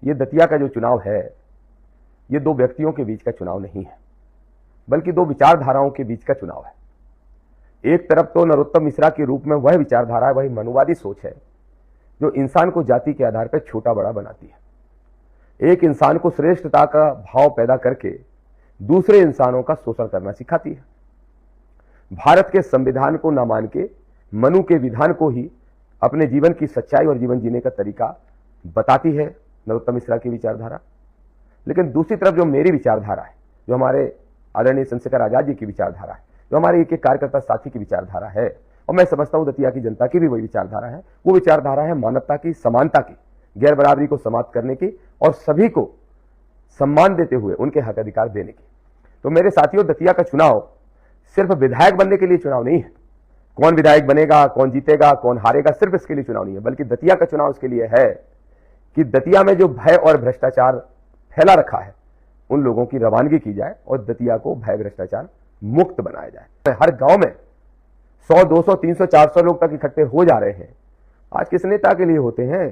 ये दतिया का जो चुनाव है, ये दो व्यक्तियों के बीच का चुनाव नहीं है, बल्कि दो विचारधाराओं के बीच का चुनाव है। एक तरफ तो नरोत्तम मिश्रा के रूप में वह विचारधारा है, वही मनुवादी सोच है जो इंसान को जाति के आधार पर छोटा बड़ा बनाती है, एक इंसान को श्रेष्ठता का भाव पैदा करके दूसरे इंसानों का शोषण करना सिखाती है। भारत के संविधान को न मान के मनु के विधान को ही अपने जीवन की सच्चाई और जीवन जीने का तरीका बताती है नरोत्तम मिश्रा की विचारधारा। लेकिन दूसरी तरफ जो मेरी विचारधारा है, जो हमारे आदरणीय चंद्रशेखर आजाद जी की विचारधारा है, जो हमारे एक कार्यकर्ता साथी की विचारधारा है, और मैं समझता हूं दतिया की जनता की भी वही विचारधारा है, वो विचारधारा है मानवता की, समानता की, गैर बराबरी को समाप्त करने की और सभी को सम्मान देते हुए उनके हक अधिकार देने की। तो मेरे साथियों, दतिया का चुनाव सिर्फ विधायक बनने के लिए चुनाव नहीं है। कौन विधायक बनेगा, कौन जीतेगा, कौन हारेगा, सिर्फ इसके लिए चुनाव नहीं है, बल्कि दतिया का चुनाव इसके लिए है कि दतिया में जो भय और भ्रष्टाचार फैला रखा है उन लोगों की रवानगी की जाए और दतिया को भय भ्रष्टाचार मुक्त बनाया जाए। हर गांव में 100, 200, 300, 400 लोग तक इकट्ठे हो जा रहे हैं। आज किस नेता के लिए होते हैं,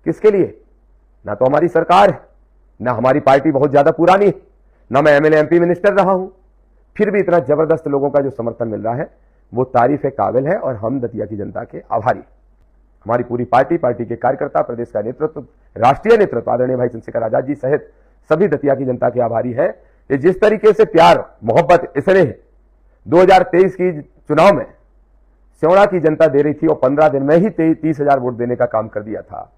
किसके लिए? ना तो हमारी सरकार है, ना हमारी पार्टी बहुत ज्यादा पुरानी है, ना मैं एमएलए एमपी मिनिस्टर रहा हूं, फिर भी इतना जबरदस्त लोगों का जो समर्थन मिल रहा है वो तारीफ काबिल है और हम दतिया की जनता के आभारी। हमारी पूरी पार्टी के कार्यकर्ता, प्रदेश का नेतृत्व, राष्ट्रीय नेतृत्व, आदरणीय भाई चंद्रशेखर आजाद जी सहित सभी दतिया की जनता के आभारी है। ये जिस तरीके से प्यार, मोहब्बत, स्नेह 2023 की चुनाव में सेवड़ा की जनता दे रही थी और 15 दिन में ही 30,000 वोट देने का काम कर दिया था,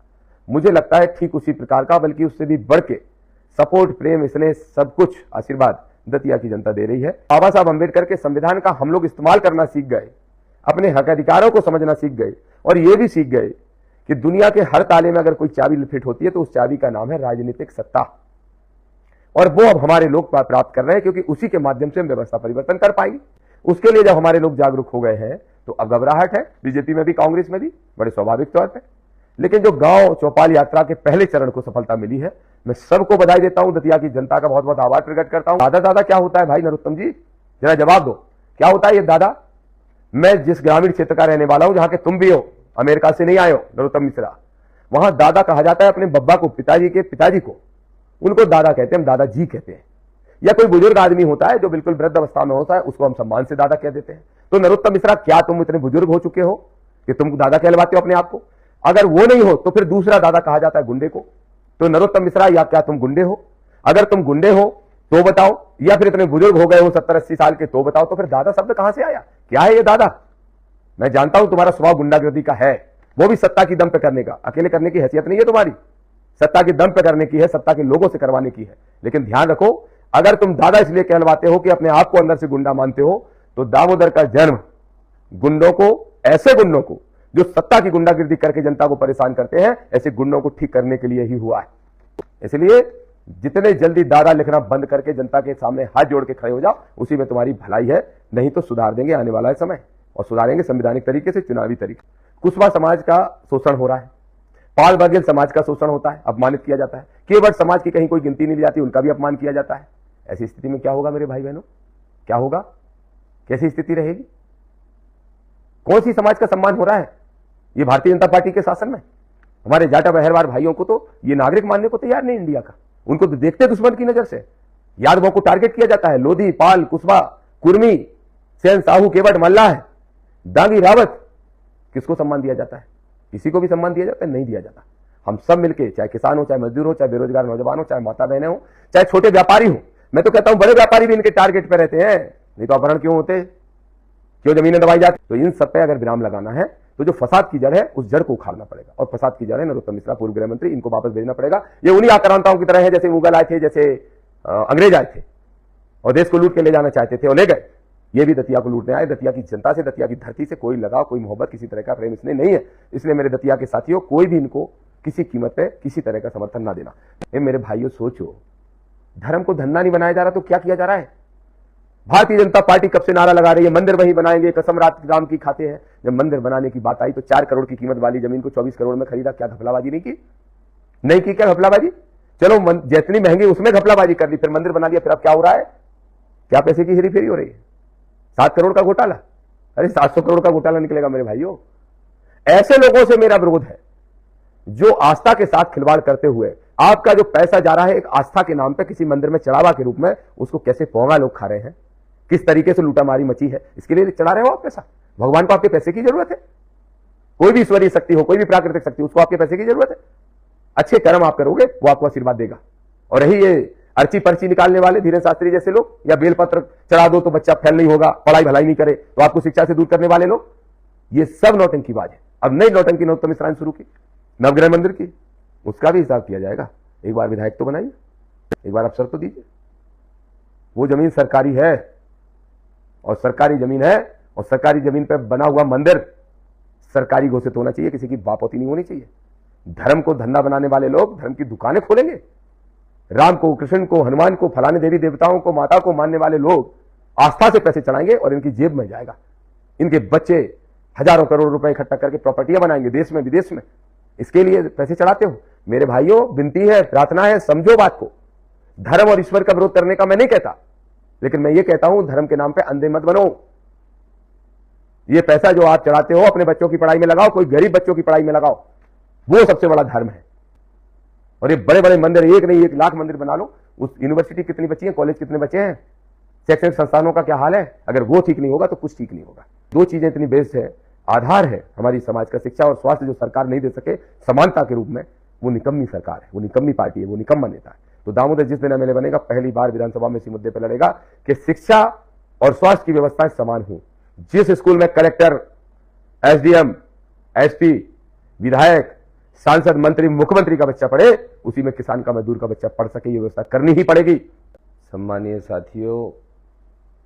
मुझे लगता है ठीक उसी प्रकार का, बल्कि उससे भी बढ़ के सपोर्ट, प्रेम, स्नेह, सब कुछ आशीर्वाद दतिया की जनता दे रही है। बाबा साहब अम्बेडकर के संविधान का हम लोग इस्तेमाल करना सीख गए, अपने हक अधिकारों को समझना सीख गए और यह भी सीख गए कि दुनिया के हर ताले में अगर कोई चाबी फिट होती है तो उस चाबी का नाम है राजनीतिक सत्ता, और वो अब हमारे लोग प्राप्त कर रहे हैं, क्योंकि उसी के माध्यम से हम व्यवस्था परिवर्तन कर पाएंगे। उसके लिए जब हमारे लोग जागरूक हो गए हैं तो अब घबराहट है, बीजेपी में भी, कांग्रेस में भी, बड़े स्वाभाविक तौर पर। लेकिन जो गांव चौपाल यात्रा के पहले चरण को सफलता मिली है, मैं सबको बधाई देता हूं, दतिया की जनता का बहुत बहुत आभार प्रकट करता हूं। दादा क्या होता है भाई नरोत्तम जी, जरा जवाब दो, क्या होता है ये दादा? मैं जिस ग्रामीण क्षेत्र का रहने वाला हूं, जहां के तुम भी हो, अमेरिका से नहीं आए हो नरोत्तम मिश्रा, वहां दादा कहा जाता है अपने बब्बा को, पिताजी के पिताजी को, उनको दादा कहते हैं, हम दादाजी कहते हैं। या कोई बुजुर्ग आदमी होता है जो बिल्कुल वृद्ध अवस्था में होता है, उसको हम सम्मान से दादा कह देते हैं। तो नरोत्तम मिश्रा, क्या तुम इतने बुजुर्ग हो चुके हो कि तुम दादा कहलवाते हो अपने आप को? अगर वो नहीं हो तो फिर दूसरा दादा कहा जाता है गुंडे को। तो नरोत्तम मिश्रा, या क्या तुम गुंडे हो? अगर तुम गुंडे हो तो बताओ, या फिर इतने बुजुर्ग हो गए हो 70-80 साल के तो बताओ, तो फिर दादा शब्द कहां से आया? क्या है ये दादा? मैं जानता हूं तुम्हारा स्वभाव गुंडागर्दी का है, वो भी सत्ता की दम पे करने का, अकेले करने की हैसियत नहीं है तुम्हारी, सत्ता की दम पे करने की है, सत्ता के लोगों से करवाने की है। लेकिन ध्यान रखो, अगर तुम दादा इसलिए कहलवाते हो कि अपने आप को अंदर से गुंडा मानते हो, तो दामोदर का जन्म गुंडों को, ऐसे गुंडों को जो सत्ता की गुंडागिर्दी करके जनता को परेशान करते हैं, ऐसे गुंडों को ठीक करने के लिए ही हुआ है। इसलिए जितने जल्दी दादा लिखना बंद करके जनता के सामने हाथ जोड़ के खड़े हो जाओ, उसी में तुम्हारी भलाई है। नहीं तो सुधार देंगे आने वाला है समय, और सुधारेंगे संवैधानिक तरीके से, चुनावी तरीके। कुशवा समाज का शोषण हो रहा है, पाल बघेल समाज का शोषण होता है, अपमानित किया जाता है, केवट समाज की कहीं कोई गिनती नहीं ली जाती, उनका भी अपमान किया जाता है। ऐसी स्थिति में क्या होगा मेरे भाई बहनों, क्या होगा? कैसी स्थिति रहेगी? कौन सी समाज का सम्मान हो रहा है? ये भारतीय जनता पार्टी के शासन में हमारे जाटा बहरवार भाइयों को तो ये नागरिक मानने को तैयार नहीं इंडिया का, उनको तो देखते दुश्मन की नजर से। यादवों को टारगेट किया जाता है, लोधी, पाल, कुशवा, कुर्मी, सेन, साहू, केवट, मल्लाह, दांगी, रावत, किसको सम्मान दिया जाता है? किसी को भी सम्मान दिया जाता है? नहीं दिया जाता। हम सब मिलकर, चाहे किसान हो, चाहे मजदूर हो, चाहे बेरोजगार नौजवान हो, चाहे माता बहनें हो, चाहे छोटे व्यापारी हो, मैं तो कहता हूं बड़े व्यापारी भी इनके टारगेट पे रहते हैं, नहीं तो अपहरण क्यों होते, क्यों जमीनें दबाई जाती? तो इन सब पे अगर विराम लगाना है तो जो फसाद की जड़ है उस जड़ को उखाड़ना पड़ेगा, और फसाद की जड़ है नरोत्तम मिश्रा, पूर्व गृह मंत्री, इनको वापस भेजना पड़ेगा। ये उन्हीं आक्रांताओं की तरह है जैसे मुगल आए थे, जैसे अंग्रेज आए थे और देश को लूट के ले जाना चाहते थे और ले गए। ये भी दतिया को लूटने आए। दतिया की जनता से, दतिया की धरती से कोई लगाव, कोई मोहब्बत, किसी तरह का प्रेम इसमें नहीं है। इसलिए मेरे दतिया के साथियों, कोई भी इनको किसी कीमत पे किसी तरह का समर्थन ना देना। मेरे भाइयों, सोचो, धर्म को धंधा नहीं बनाया जा रहा तो क्या किया जा रहा है? भारतीय जनता पार्टी कब से नारा लगा रही है, मंदिर वहीं बनाएंगे, कसम राम की खाते हैं। जब मंदिर बनाने की बात आई तो 4 करोड़ की कीमत वाली जमीन को 24 करोड़ में खरीदा। क्या घपलाबाजी नहीं की? नहीं की क्या घपलाबाजी? चलो जितनी महंगी उसमें घपलाबाजी कर ली, फिर मंदिर बना लिया, फिर अब क्या हो रहा है? क्या पैसे की हेरी फेरी हो रही है? 7 करोड़ का घोटाला, अरे 700 करोड़ का घोटाला निकलेगा मेरे भाइयों। ऐसे लोगों से मेरा विरोध है जो आस्था के साथ खिलवाड़ करते हुए आपका जो पैसा जा रहा है एक आस्था के नाम पे किसी मंदिर में चढ़ावा के रूप में, उसको कैसे पौंगा लोग खा रहे हैं, किस तरीके से लूटामारी मची है, इसके लिए चढ़ा रहे हो आप पैसा। भगवान को आपके पैसे की जरूरत है? कोई भी ईश्वरीय शक्ति हो, कोई भी प्राकृतिक शक्ति, उसको आपके पैसे की जरूरत है? अच्छे कर्म आप करोगे, वो आपको आशीर्वाद देगा। और रही ये अर्ची पर्ची निकालने वाले धीरेन्द्र शास्त्री जैसे लोग, या बेलपत्र चढ़ा दो तो बच्चा फेल नहीं होगा, पढ़ाई भलाई नहीं करे तो आपको शिक्षा से दूर करने वाले लोग, ये सब नौटंकीबाज है। अब नई नौटंकी नरोत्तम मिश्रा ने शुरू की, नवग्रह मंदिर की, उसका भी हिसाब किया जाएगा। एक बार विधायक तो बनाइए, एक बार अवसर तो दीजिए। वो जमीन सरकारी है और सरकारी जमीन है, और सरकारी जमीन पर बना हुआ मंदिर सरकारी घोषित होना चाहिए, किसी की बापौती नहीं होनी चाहिए। धर्म को धंधा बनाने वाले लोग धर्म की दुकानें खोलेंगे। राम को, कृष्ण को, हनुमान को, फलाने देवी देवताओं को, माता को मानने वाले लोग आस्था से पैसे चढ़ाएंगे और इनकी जेब में जाएगा। इनके बच्चे हजारों करोड़ रुपए इकट्ठा करके प्रॉपर्टियां बनाएंगे देश में विदेश में। इसके लिए पैसे चढ़ाते हो? मेरे भाइयों, विनती है, प्रार्थना है, समझो बात को। धर्म और ईश्वर का विरोध करने का मैं नहीं कहता, लेकिन मैं ये कहता हूं धर्म के नाम पे अंधे मत बनो। ये पैसा जो आप चढ़ाते हो अपने बच्चों की पढ़ाई में लगाओ, कोई गरीब बच्चों की पढ़ाई में लगाओ, वो सबसे बड़ा धर्म है। और ये बड़े बड़े मंदिर, एक नहीं 1 लाख मंदिर बना लो। उस यूनिवर्सिटी कितनी बची है, कॉलेज कितने बचे हैं, शैक्षणिक संस्थानों का क्या हाल है? अगर वो ठीक नहीं होगा तो कुछ ठीक नहीं होगा। 2 चीजें इतनी बेस्ड है, आधार है हमारी समाज का, शिक्षा और स्वास्थ्य, जो सरकार नहीं दे सके समानता के रूप में, वो निकम्मी सरकार है, वो निकम्मी पार्टी है, वो निकम्मा नेता है। तो दामोदर जिस दिन एमएलए बनेगा, पहली बार विधानसभा में इसी मुद्दे पर लड़ेगा कि शिक्षा और स्वास्थ्य की व्यवस्थाएं समान हो। जिस स्कूल में कलेक्टर, एसडीएम, एसपी, विधायक, सांसद, मंत्री, मुख्यमंत्री का बच्चा पढ़े, उसी में किसान का, मजदूर का बच्चा पढ़ सके, ये व्यवस्था करनी ही पड़ेगी। सम्मानीय साथियों,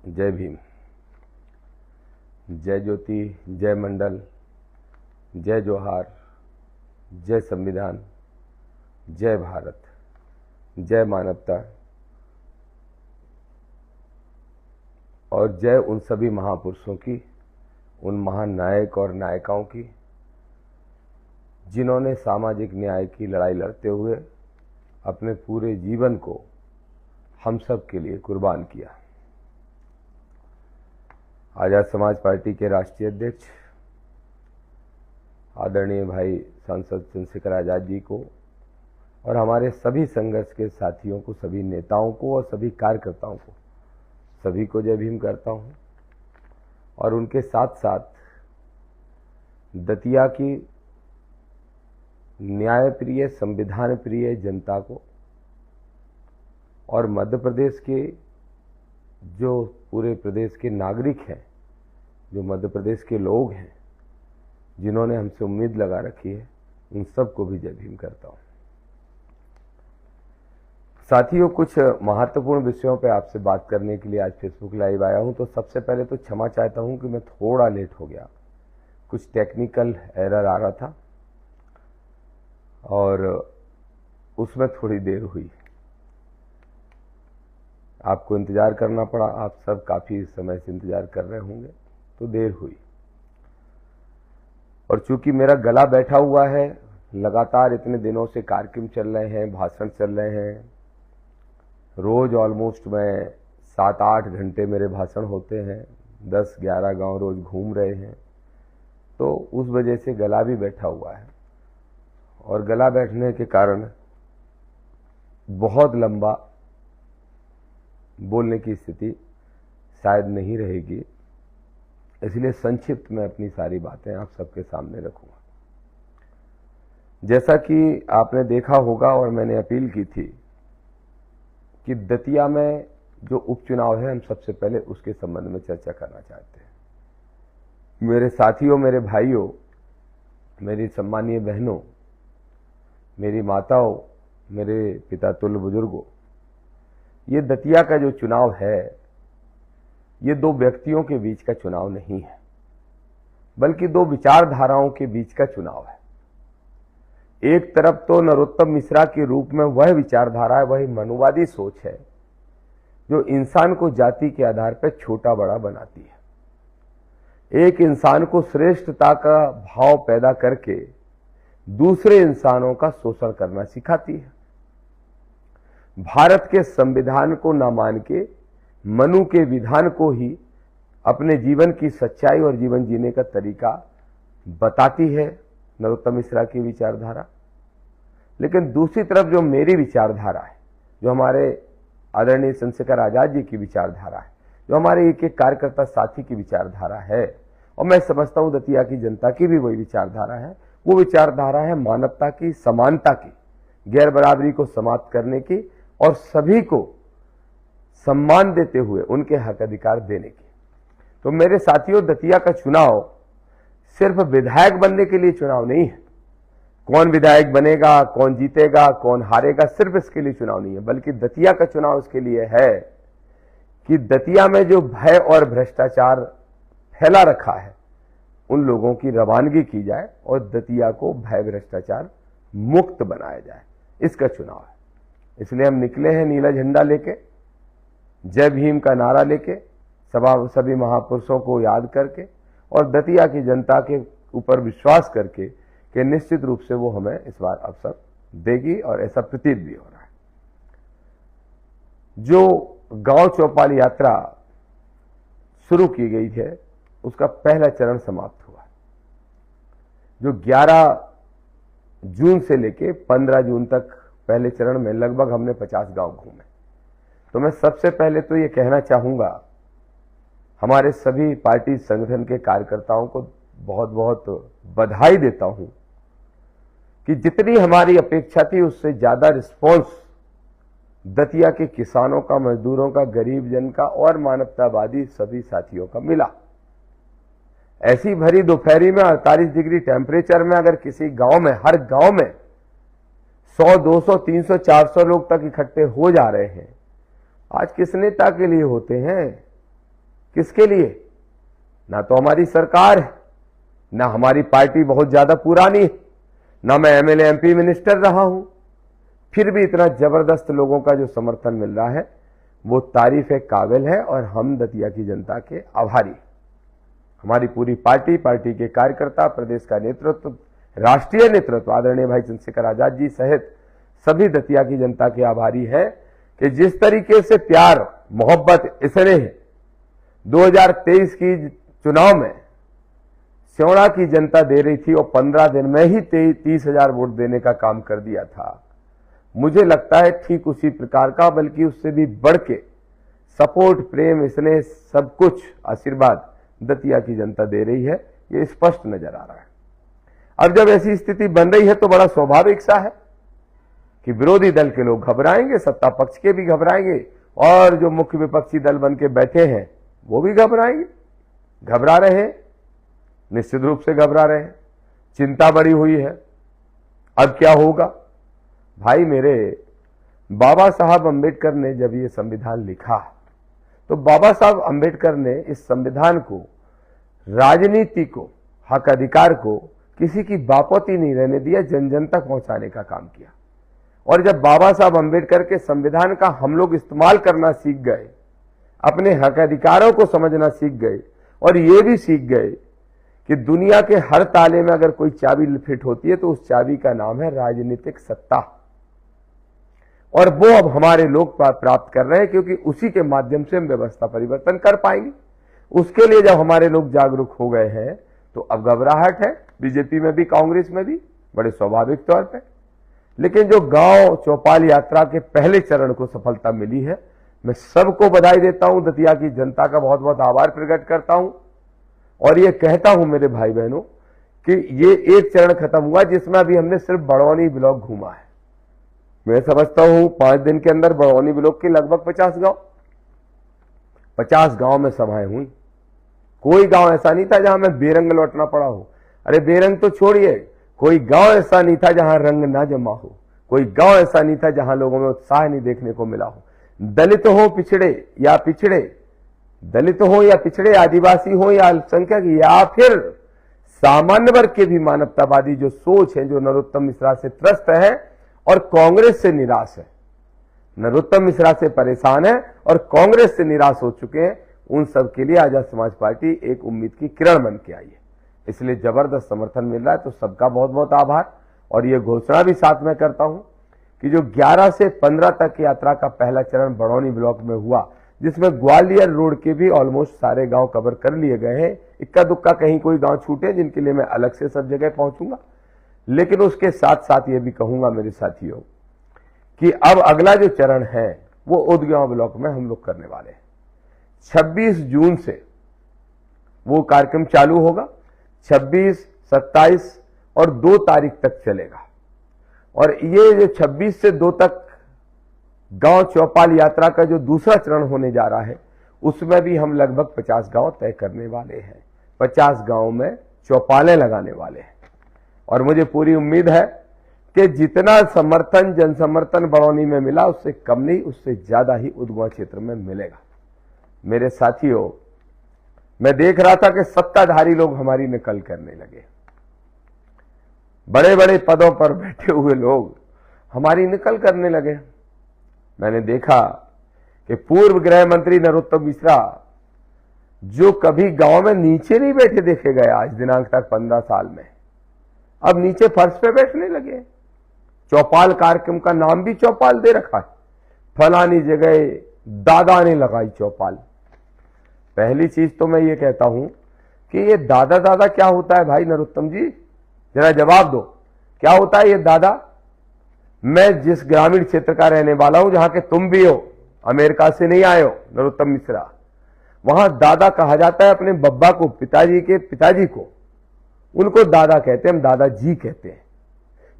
जय भीम, जय ज्योति, जय मंडल, जय जोहार, जय संविधान, जय भारत, जय मानवता, और जय उन सभी महापुरुषों की, उन महान नायक और नायिकाओं की जिन्होंने सामाजिक न्याय की लड़ाई लड़ते हुए अपने पूरे जीवन को हम सब के लिए कुर्बान किया। आजाद समाज पार्टी के राष्ट्रीय अध्यक्ष आदरणीय भाई सांसद चंद्रशेखर आजाद जी को और हमारे सभी संघर्ष के साथियों को, सभी नेताओं को और सभी कार्यकर्ताओं को, सभी को जय भीम करता हूं। और उनके साथ साथ दतिया की न्याय प्रिय, संविधान प्रिय जनता को और मध्य प्रदेश के जो पूरे प्रदेश के नागरिक हैं, जो मध्य प्रदेश के लोग हैं, जिन्होंने हमसे उम्मीद लगा रखी है, उन सबको भी जय भीम करता हूं। साथियों, कुछ महत्वपूर्ण विषयों पे आपसे बात करने के लिए आज फेसबुक लाइव आया हूं। तो सबसे पहले तो क्षमा चाहता हूं कि मैं थोड़ा लेट हो गया, कुछ टेक्निकल एरर आ रहा था और उसमें थोड़ी देर हुई, आपको इंतजार करना पड़ा। आप सब काफी समय से इंतजार कर रहे होंगे, तो देर हुई। और चूंकि मेरा गला बैठा हुआ है, लगातार इतने दिनों से कार्यक्रम चल रहे हैं, भाषण चल रहे हैं, रोज ऑलमोस्ट मैं 7-8 घंटे मेरे भाषण होते हैं, 10-11 गांव रोज घूम रहे हैं, तो उस वजह से गला भी बैठा हुआ है। और गला बैठने के कारण बहुत लंबा बोलने की स्थिति शायद नहीं रहेगी, इसलिए संक्षिप्त में अपनी सारी बातें आप सबके सामने रखूंगा। जैसा कि आपने देखा होगा और मैंने अपील की थी कि दतिया में जो उपचुनाव है, हम सबसे पहले उसके संबंध में चर्चा करना चाहते हैं। मेरे साथियों, मेरे भाइयों, मेरी सम्मानीय बहनों, मेरी माताओं, मेरे पिता तुल्य बुजुर्गों, ये दतिया का जो चुनाव है, ये 2 व्यक्तियों के बीच का चुनाव नहीं है, बल्कि 2 विचारधाराओं के बीच का चुनाव है। एक तरफ तो नरोत्तम मिश्रा के रूप में वह विचारधारा है, वही मनुवादी सोच है जो इंसान को जाति के आधार पर छोटा बड़ा बनाती है, एक इंसान को श्रेष्ठता का भाव पैदा करके दूसरे इंसानों का शोषण करना सिखाती है। भारत के संविधान को न मान के मनु के विधान को ही अपने जीवन की सच्चाई और जीवन जीने का तरीका बताती है नरोत्तम मिश्रा की विचारधारा। लेकिन दूसरी तरफ जो मेरी विचारधारा है, जो हमारे आदरणीय चंद्रशेखर आजाद जी की विचारधारा है, जो हमारे एक एक कार्यकर्ता साथी की विचारधारा है, और मैं समझता हूं दतिया की जनता की भी वही विचारधारा है, वो विचारधारा है मानवता की, समानता की, गैर बराबरी को समाप्त करने की और सभी को सम्मान देते हुए उनके हक अधिकार देने की। तो मेरे साथियों, दतिया का चुनाव सिर्फ विधायक बनने के लिए चुनाव नहीं है। कौन विधायक बनेगा, कौन जीतेगा, कौन हारेगा, सिर्फ इसके लिए चुनाव नहीं है, बल्कि दतिया का चुनाव इसके लिए है कि दतिया में जो भय और भ्रष्टाचार फैला रखा है उन लोगों की रवानगी की जाए और दतिया को भय भ्रष्टाचार मुक्त बनाया जाए। इसका चुनाव है। इसलिए हम निकले हैं नीला झंडा लेके, जय भीम का नारा लेके, सभी महापुरुषों को याद करके और दतिया की जनता के ऊपर विश्वास करके कि निश्चित रूप से वो हमें इस बार अवसर देगी, और ऐसा प्रतीत भी हो रहा है। जो गांव चौपाल यात्रा शुरू की गई है उसका पहला चरण समाप्त हुआ। जो 11 जून से लेके 15 जून तक पहले चरण में लगभग हमने 50 गांव घूमे। तो मैं सबसे पहले तो ये कहना चाहूंगा, हमारे सभी पार्टी संगठन के कार्यकर्ताओं को बहुत बहुत बधाई देता हूं कि जितनी हमारी अपेक्षा थी उससे ज्यादा रिस्पॉन्स दतिया के किसानों का, मजदूरों का, गरीब जन का और मानवतावादी सभी साथियों का मिला। ऐसी भरी दोपहरी में 48 डिग्री टेम्परेचर में अगर किसी गांव में, हर गांव में 100, 200, 300, 400 लोग तक इकट्ठे हो जा रहे हैं, आज किस नेता के लिए होते हैं? किसके लिए? ना तो हमारी सरकार है, ना हमारी पार्टी बहुत ज्यादा पुरानी है, ना मैं एमएलए एमपी मिनिस्टर रहा हूं, फिर भी इतना जबरदस्त लोगों का जो समर्थन मिल रहा है वो तारीफ काबिल है और हम दतिया की जनता के आभारी। हमारी पूरी पार्टी के कार्यकर्ता, प्रदेश का नेतृत्व, राष्ट्रीय नेतृत्व आदरणीय भाई चंद्रशेखर आजाद जी सहित सभी दतिया की जनता के आभारी है कि जिस तरीके से प्यार मोहब्बत स्नेह 2023 की चुनाव में स्योड़ा की जनता दे रही थी और 15 दिन में ही 30,000 वोट देने का काम कर दिया था। मुझे लगता है ठीक उसी प्रकार का, बल्कि उससे भी बढ़ के सपोर्ट, प्रेम, स्नेह, सब कुछ आशीर्वाद दतिया की जनता दे रही है, ये स्पष्ट नजर आ रहा है। अब जब ऐसी स्थिति बन रही है तो बड़ा स्वाभाविक सा है कि विरोधी दल के लोग घबराएंगे, सत्ता पक्ष के भी घबराएंगे और जो मुख्य विपक्षी दल बन के बैठे हैं वो भी घबराएंगे। घबरा रहे हैं, निश्चित रूप से घबरा रहे हैं, चिंता बढ़ी हुई है। अब क्या होगा? भाई मेरे, बाबा साहब अंबेडकर ने जब ये संविधान लिखा तो बाबा साहब अंबेडकर ने इस संविधान को, राजनीति को, हक अधिकार को किसी की बापौती नहीं रहने दिया, जन जन तक पहुंचाने का काम किया। और जब बाबा साहब अंबेडकर के संविधान का हम लोग इस्तेमाल करना सीख गए, अपने हक अधिकारों को समझना सीख गए और ये भी सीख गए कि दुनिया के हर ताले में अगर कोई चाबी फिट होती है तो उस चाबी का नाम है राजनीतिक सत्ता, और वो अब हमारे लोग प्राप्त कर रहे हैं, क्योंकि उसी के माध्यम से हम व्यवस्था परिवर्तन कर पाएंगे। उसके लिए जब हमारे लोग जागरूक हो गए हैं तो अब घबराहट है बीजेपी में भी, कांग्रेस में भी, बड़े स्वाभाविक तौर पे। लेकिन जो गांव चौपाल यात्रा के पहले चरण को सफलता मिली है, मैं सबको बधाई देता हूं, दतिया की जनता का बहुत बहुत आभार प्रकट करता हूं और ये कहता हूं मेरे भाई बहनों कि ये एक चरण खत्म हुआ जिसमें अभी हमने सिर्फ बड़ौनी ब्लॉक घूमा है। मैं समझता हूं 5 दिन के अंदर बड़ौनी ब्लॉक के लगभग 50 गांव में सभाएं हुई। कोई गांव ऐसा नहीं था जहां मैं बेरंग लौटना पड़ा हो। अरे बेरंग तो छोड़िए, कोई गांव ऐसा नहीं था जहां रंग ना जमा हो, कोई गांव ऐसा नहीं था जहां लोगों में उत्साह नहीं देखने को मिला हो। दलित हो पिछड़े या पिछड़े, दलित हो या पिछड़े, आदिवासी हो या अल्पसंख्यक या फिर सामान्य वर्ग के भी मानवतावादी जो सोच है, जो नरोत्तम मिश्रा से त्रस्त है और कांग्रेस से निराश है, नरोत्तम मिश्रा से परेशान है और कांग्रेस से निराश हो चुके हैं, उन सब के लिए आजाद समाज पार्टी एक उम्मीद की किरण बन के आई है। इसलिए जबरदस्त समर्थन मिल रहा है, तो सबका बहुत बहुत आभार। और ये घोषणा भी साथ में करता हूं कि जो 11 से 15 तक यात्रा का पहला चरण बड़ौनी ब्लॉक में हुआ, जिसमें ग्वालियर रोड के भी ऑलमोस्ट सारे गांव कवर कर लिए गए हैं, इक्का दुक्का कहीं कोई गांव छूटे जिनके लिए मैं अलग से सब जगह पहुंचूंगा, लेकिन उसके साथ साथ ये भी कहूंगा मेरे साथियों कि अब अगला जो चरण है वो उदगांव ब्लॉक में हम लोग करने वाले हैं। 26 जून से वो कार्यक्रम चालू होगा, 26, 27 और 2 तारीख तक चलेगा। और ये जो 26 से 2 तक गांव चौपाल यात्रा का जो दूसरा चरण होने जा रहा है, उसमें भी हम लगभग 50 गांव तय करने वाले हैं। 50 गांव में चौपालें लगाने वाले हैं और मुझे पूरी उम्मीद है कि जितना समर्थन जनसमर्थन बड़ौनी में मिला उससे कम नहीं, उससे ज्यादा ही उदगांव क्षेत्र में मिलेगा। मेरे साथियों, मैं देख रहा था कि सत्ताधारी लोग हमारी नकल करने लगे। बड़े बड़े पदों पर बैठे हुए लोग हमारी नकल करने लगे। मैंने देखा कि पूर्व गृह मंत्री नरोत्तम मिश्रा, जो कभी गांव में नीचे नहीं बैठे देखे गए आज दिनांक तक 15 साल में, अब नीचे फर्श पे बैठने लगे। चौपाल कार्यक्रम का नाम भी चौपाल दे रखा है। फलानी जगह दादा ने लगाई चौपाल। पहली चीज तो मैं ये कहता हूं कि ये दादा दादा क्या होता है भाई नरोत्तम जी, जरा जवाब दो, क्या होता है ये दादा? मैं जिस ग्रामीण क्षेत्र का रहने वाला हूं, जहां के तुम भी हो, अमेरिका से नहीं आए हो नरोत्तम मिश्रा, वहां दादा कहा जाता है अपने बब्बा को, पिताजी के पिताजी को, उनको दादा कहते हैं, हम दादाजी कहते हैं।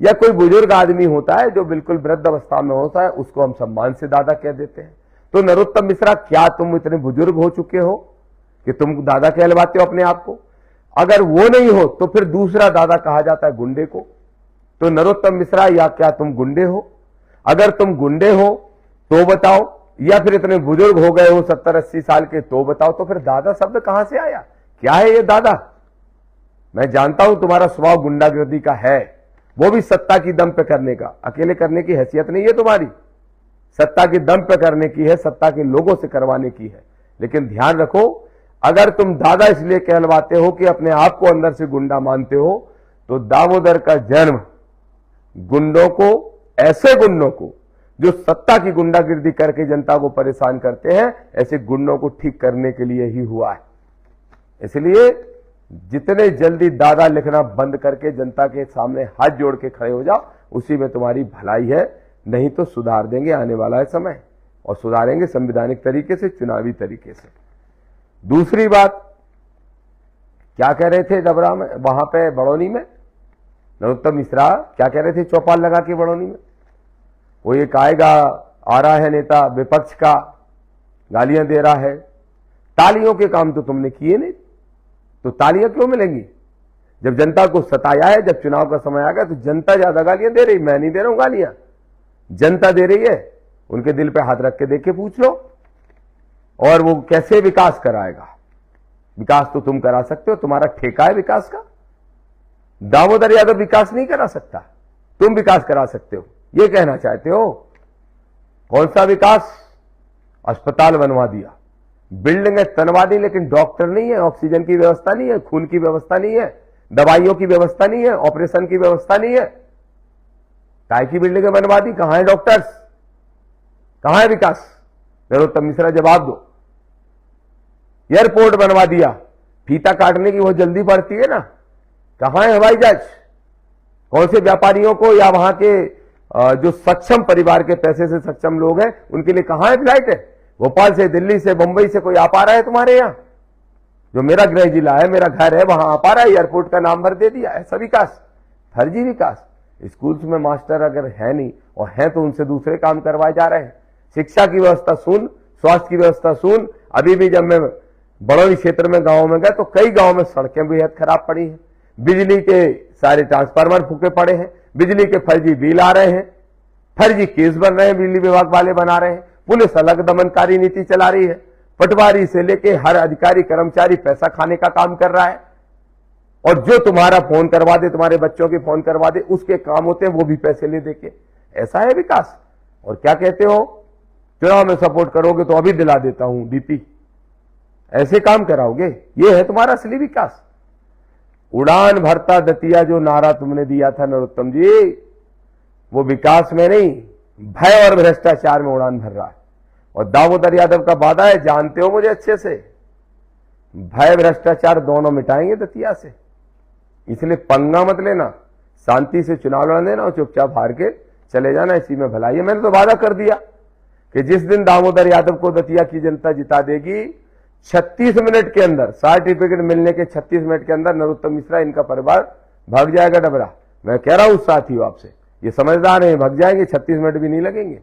या कोई बुजुर्ग आदमी होता है जो बिल्कुल वृद्ध अवस्था में होता है, उसको हम सम्मान से दादा कह देते हैं। तो नरोत्तम मिश्रा, क्या तुम इतने बुजुर्ग हो चुके हो कि तुम दादा कहलवाते हो अपने आप को? अगर वो नहीं हो तो फिर दूसरा दादा कहा जाता है गुंडे को। तो नरोत्तम मिश्रा, या क्या तुम गुंडे हो? अगर तुम गुंडे हो तो बताओ, या फिर इतने बुजुर्ग हो गए हो 70-80 साल के तो बताओ, तो फिर दादा शब्द कहां से आया? क्या है ये दादा? मैं जानता हूं तुम्हारा स्वभाव गुंडागर्दी का है, वो भी सत्ता की दम पे करने का। अकेले करने की हैसियत नहीं है तुम्हारी, सत्ता की दम पे करने की है, सत्ता के लोगों से करवाने की है। लेकिन ध्यान रखो, अगर तुम दादा इसलिए कहलवाते हो कि अपने आप को अंदर से गुंडा मानते हो, तो दामोदर का जन्म गुंडों को, ऐसे गुंडों को जो सत्ता की गुंडागिर्दी करके जनता को परेशान करते हैं, ऐसे गुंडों को ठीक करने के लिए ही हुआ है। इसलिए जितने जल्दी दादा लिखना बंद करके जनता के सामने हाथ जोड़ के खड़े हो जाओ, उसी में तुम्हारी भलाई है। नहीं तो सुधार देंगे, आने वाला है समय, और सुधारेंगे संवैधानिक तरीके से, चुनावी तरीके से। दूसरी बात, क्या कह रहे थे डबरा में, वहां पे बड़ौनी में नरोत्तम मिश्रा क्या कह रहे थे चौपाल लगा के बड़ौनी में? वो एक आएगा, आ रहा है नेता विपक्ष का, गालियां दे रहा है। तालियों के काम तो तुमने किए नहीं, तो तालियां क्यों मिलेंगी? जब जनता को सताया है, जब चुनाव का समय आ गया, तो जनता ज्यादा गालियां दे रही, मैं नहीं दे रहा हूं गालियां, जनता दे रही है। उनके दिल पे हाथ रख के देख के पूछ लो। और वो कैसे विकास कराएगा? विकास तो तुम करा सकते हो, तुम्हारा ठेका है विकास का। दामोदर यादव विकास नहीं करा सकता, तुम विकास करा सकते हो, ये कहना चाहते हो? कौन सा विकास? अस्पताल बनवा दिया, बिल्डिंगें तनवा दी, लेकिन डॉक्टर नहीं है, ऑक्सीजन की व्यवस्था नहीं है, खून की व्यवस्था नहीं है, दवाइयों की व्यवस्था नहीं है, ऑपरेशन की व्यवस्था नहीं है। काय की बिल्डिंगें बनवा दी, कहां है डॉक्टर्स, कहां है विकास? नरोत्तम मिश्रा जवाब दो। एयरपोर्ट बनवा दिया, फीता काटने की वो जल्दी पड़ती है ना, कहां है हवाई जहाज? कौन से व्यापारियों को या वहां के जो सक्षम परिवार के पैसे से सक्षम लोग हैं, उनके लिए कहां है फ्लाइट है? भोपाल से, दिल्ली से, मुंबई से कोई आ पा रहा है तुम्हारे यहां? जो मेरा गृह जिला है, मेरा घर है, वहां आ पा रहा है? एयरपोर्ट का नाम भर दे दिया, ऐसा विकास? फर्जी विकास। स्कूल्स में मास्टर अगर है नहीं, और हैं तो उनसे दूसरे काम करवाए जा रहे हैं। शिक्षा की व्यवस्था सुन, स्वास्थ्य की व्यवस्था सुन। अभी भी जब मैं बड़ौनी क्षेत्र में गांवों में गया तो कई गांवों में सड़कें बेहद खराब पड़ी हैं, बिजली के सारे ट्रांसफार्मर फूके पड़े हैं, बिजली के फर्जी बिल आ रहे हैं, फर्जी केस बन रहे हैं, बिजली विभाग वाले बना रहे हैं, पुलिस अलग दमनकारी नीति चला रही है, पटवारी से लेके हर अधिकारी कर्मचारी पैसा खाने का काम कर रहा है। और जो तुम्हारा फोन करवा दे, तुम्हारे बच्चों के फोन करवा दे, उसके काम होते हैं वो भी पैसे ले देके। ऐसा है विकास? और क्या कहते हो, चुनाव में सपोर्ट करोगे तो अभी दिला देता हूं डीपी, ऐसे काम कराओगे? ये है तुम्हारा असली विकास? उड़ान भरता दतिया जो नारा तुमने दिया था नरोत्तम जी, वो विकास में नहीं, भय और भ्रष्टाचार में उड़ान भर रहा है। और दामोदर यादव का वादा है, जानते हो मुझे अच्छे से, भय भ्रष्टाचार दोनों मिटाएंगे दतिया से। इसलिए पंगा मत लेना, शांति से चुनाव लड़ने देना और चुपचाप हार के चले जाना, इसी में भलाई है। मैंने तो वादा कर दिया कि जिस दिन दामोदर यादव को दतिया की जनता जिता देगी, 36 मिनट के अंदर, सर्टिफिकेट मिलने के 36 मिनट के अंदर नरोत्तम मिश्रा, इनका परिवार भाग जाएगा डबरा। मैं कह रहा हूं साथियों आपसे, ये समझदार है, भाग जाएंगे, 36 मिनट भी नहीं लगेंगे,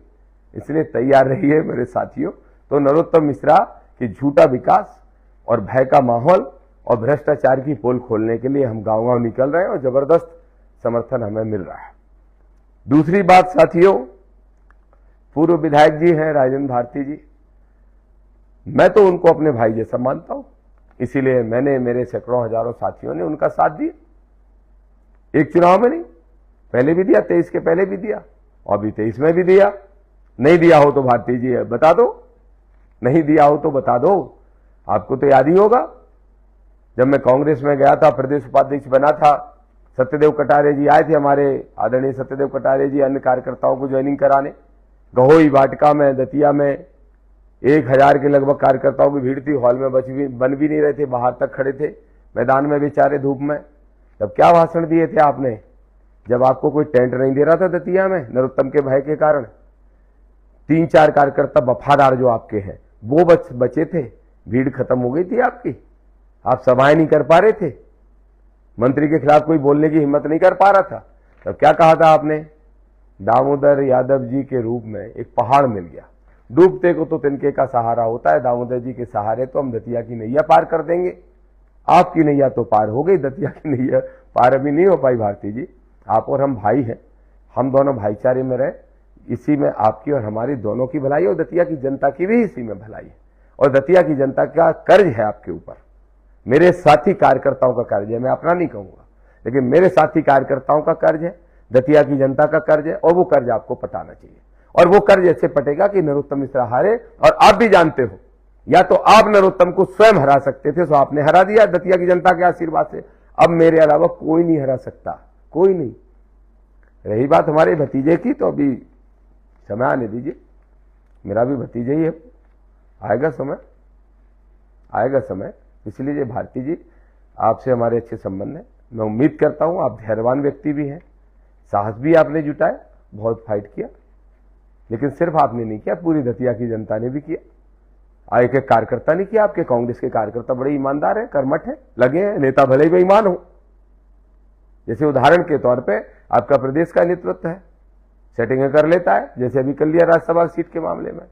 इसलिए तैयार रहिए मेरे साथियों। तो नरोत्तम मिश्रा की झूठा विकास और भय का माहौल और भ्रष्टाचार की पोल खोलने के लिए हम गांव गांव निकल रहे हैं और जबरदस्त समर्थन हमें मिल रहा है। दूसरी बात साथियों, पूर्व विधायक जी हैं राजेंद्र भारती जी, मैं तो उनको अपने भाई जैसा मानता हूं, इसीलिए मैंने, मेरे सैकड़ों हजारों साथियों ने उनका साथ दिया। एक चुनाव में नहीं, पहले भी दिया, 23 के पहले भी दिया और अभी 23 में भी दिया। नहीं दिया हो तो भारती जी बता दो, नहीं दिया हो तो बता दो। आपको तो याद ही होगा, जब मैं कांग्रेस में गया था, प्रदेश उपाध्यक्ष बना था, सत्यदेव कटारे जी आए थे, हमारे आदरणीय सत्यदेव कटारे जी, अन्य कार्यकर्ताओं को ज्वाइनिंग कराने। गहोई वाटिका में, दतिया में 1000 के लगभग कार्यकर्ताओं की भीड़ थी, हॉल में बन भी नहीं रहे थे, बाहर तक खड़े थे, मैदान में बेचारे धूप में। तब क्या भाषण दिए थे आपने, जब आपको कोई टेंट नहीं दे रहा था दतिया में नरोत्तम के भय के कारण? 3-4 कार्यकर्ता वफादार जो आपके हैं वो बचे थे, भीड़ खत्म हो गई थी आपकी, आप सभाएं नहीं कर पा रहे थे, मंत्री के खिलाफ कोई बोलने की हिम्मत नहीं कर पा रहा था। तब क्या कहा था आपने? दामोदर यादव जी के रूप में एक पहाड़ मिल गया, डूबते को तो तिनके का सहारा होता है, दामोदर जी के सहारे तो हम दतिया की नैया पार कर देंगे। आपकी नैया तो पार हो गई, दतिया की नैया पार अभी नहीं हो पाई। भारती जी, आप और हम भाई हैं, हम दोनों भाईचारे में रहे, इसी में आपकी और हमारी दोनों की भलाई और दतिया की जनता की भी इसी में भलाई है। और दतिया की जनता का कर्ज है आपके ऊपर, मेरे साथी कार्यकर्ताओं का कर्ज है, मैं अपना नहीं कहूंगा, लेकिन मेरे साथी कार्यकर्ताओं का कर्ज है, दतिया की जनता का कर्ज है, और वो कर्ज आपको पटाना चाहिए। और वो कर्ज ऐसे पटेगा कि नरोत्तम मिश्रा हारे। और आप भी जानते हो, या तो आप नरोत्तम को स्वयं हरा सकते थे, तो आपने हरा दिया दतिया की जनता के आशीर्वाद से। अब मेरे अलावा कोई नहीं हरा सकता, कोई नहीं। रही बात हमारे भतीजे की, तो अभी समय आने दीजिए, मेरा भी भतीजा ही है, आएगा समय, आएगा समय। इसलिए भारती जी, आपसे हमारे अच्छे संबंध है, मैं उम्मीद करता हूं आप धैर्यवान व्यक्ति भी हैं, साहस भी आपने जुटाया, बहुत फाइट किया, लेकिन सिर्फ आपने नहीं किया, पूरी दतिया की जनता ने भी किया। एक एक कार्यकर्ता ने किया, आपके कांग्रेस के कार्यकर्ता बड़े ईमानदार हैं, कर्मठ हैं, लगे हैं, नेता भले ही बेईमान हो। जैसे उदाहरण के तौर पे आपका प्रदेश का नेतृत्व है, सेटिंग कर लेता है, जैसे अभी कर लिया राज्यसभा सीट के मामले में,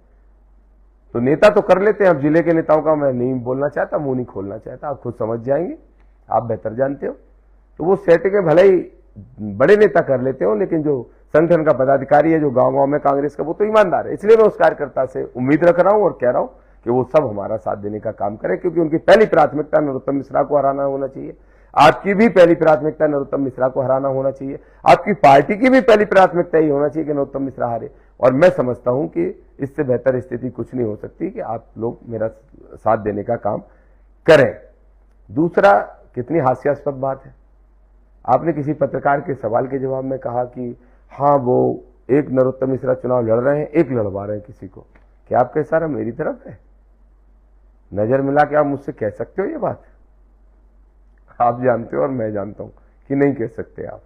तो नेता तो कर लेते हैं। अब जिले के नेताओं का मैं नहीं बोलना चाहता, मुंह नहीं खोलना चाहता, आप खुद समझ जाएंगे, आप बेहतर जानते हो। तो वो सेटिंग भले ही बड़े नेता कर लेते हो, लेकिन जो संगठन का पदाधिकारी है, जो गांव गांव में कांग्रेस का, वो तो ईमानदार है। इसलिए मैं उस कार्यकर्ता से उम्मीद रख रहा हूं और कह रहा हूं कि वो सब हमारा साथ देने का काम करें, क्योंकि उनकी पहली प्राथमिकता नरोत्तम मिश्रा को हराना होना चाहिए। आपकी भी पहली प्राथमिकता नरोत्तम मिश्रा को हराना होना चाहिए, आपकी पार्टी की भी पहली प्राथमिकता ही होना चाहिए कि नरोत्तम मिश्रा हारे। और मैं समझता हूं कि इससे बेहतर स्थिति कुछ नहीं हो सकती कि आप लोग मेरा साथ देने का काम करें। दूसरा, कितनी हास्यास्पद बात है, आपने किसी पत्रकार के सवाल के जवाब में कहा कि हाँ वो एक नरोत्तम मिश्रा चुनाव लड़ रहे हैं, एक लड़वा रहे हैं किसी को। क्या आपका इशारा मेरी तरफ है? नजर मिला के आप मुझसे कह सकते हो ये बात? आप जानते हो और मैं जानता हूं कि नहीं कह सकते, आप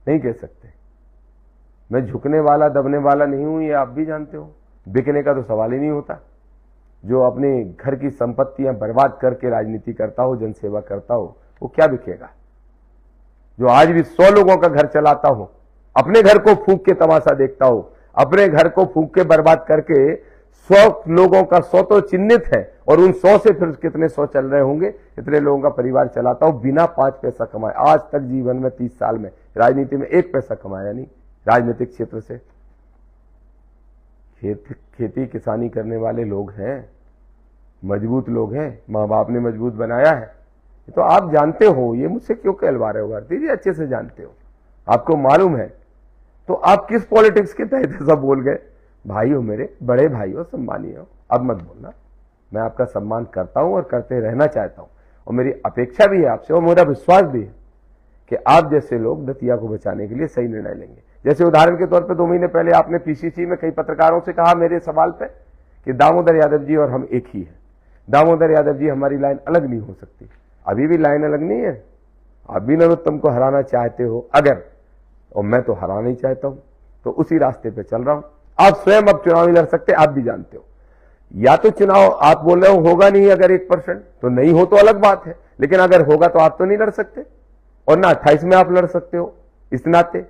नहीं कह सकते। मैं झुकने वाला, दबने वाला नहीं हूं, ये आप भी जानते हो। बिकने का तो सवाल ही नहीं होता। जो अपने घर की संपत्तियां बर्बाद करके राजनीति करता हो, जनसेवा करता हो, वो क्या बिकेगा? जो आज भी 100 लोगों का घर चलाता हो, अपने घर को फूंक के तमाशा देखता हो, अपने घर को फूंक के बर्बाद करके 100 लोगों का 100 तो चिन्हित है, और उन 100 से फिर कितने 100 चल रहे होंगे, इतने लोगों का परिवार चलाता हो बिना 5 पैसा कमाए। आज तक जीवन में 30 साल में राजनीति में 1 पैसा कमाया नहीं, राजनीतिक क्षेत्र से। खेती किसानी करने वाले लोग हैं, मजबूत लोग हैं, माँ बाप ने मजबूत बनाया है, तो आप जानते हो। ये मुझसे क्यों कहलवा रहे हो भारती जी? अच्छे से जानते हो, आपको मालूम है। तो आप किस पॉलिटिक्स के तहत ऐसा बोल गए? भाई हो, मेरे बड़े भाई हो, सम्मानीय हो, अब मत बोलना। मैं आपका सम्मान करता हूं और करते रहना चाहता हूं, और मेरी अपेक्षा भी है आपसे, और मेरा विश्वास भी है कि आप जैसे लोग दतिया को बचाने के लिए सही निर्णय लेंगे। जैसे उदाहरण के तौर पे 2 महीने पहले आपने पीसीसी में कई पत्रकारों से कहा मेरे सवाल पे कि दामोदर यादव जी और हम एक ही है, दामोदर यादव जी हमारी लाइन अलग नहीं हो सकती। अभी भी लाइन अलग नहीं है। आप भी नरोत्तम को हराना चाहते हो, अगर और मैं तो हराना ही चाहता हूं, तो उसी रास्ते पे चल रहा हूं। आप स्वयं अब चुनाव नहीं लड़ सकते, आप भी जानते हो। या तो चुनाव आप बोल रहे हो होगा नहीं, अगर 1% तो नहीं हो तो अलग बात है, लेकिन अगर होगा तो आप तो नहीं लड़ सकते, और ना 28 में आप लड़ सकते हो इस नाते।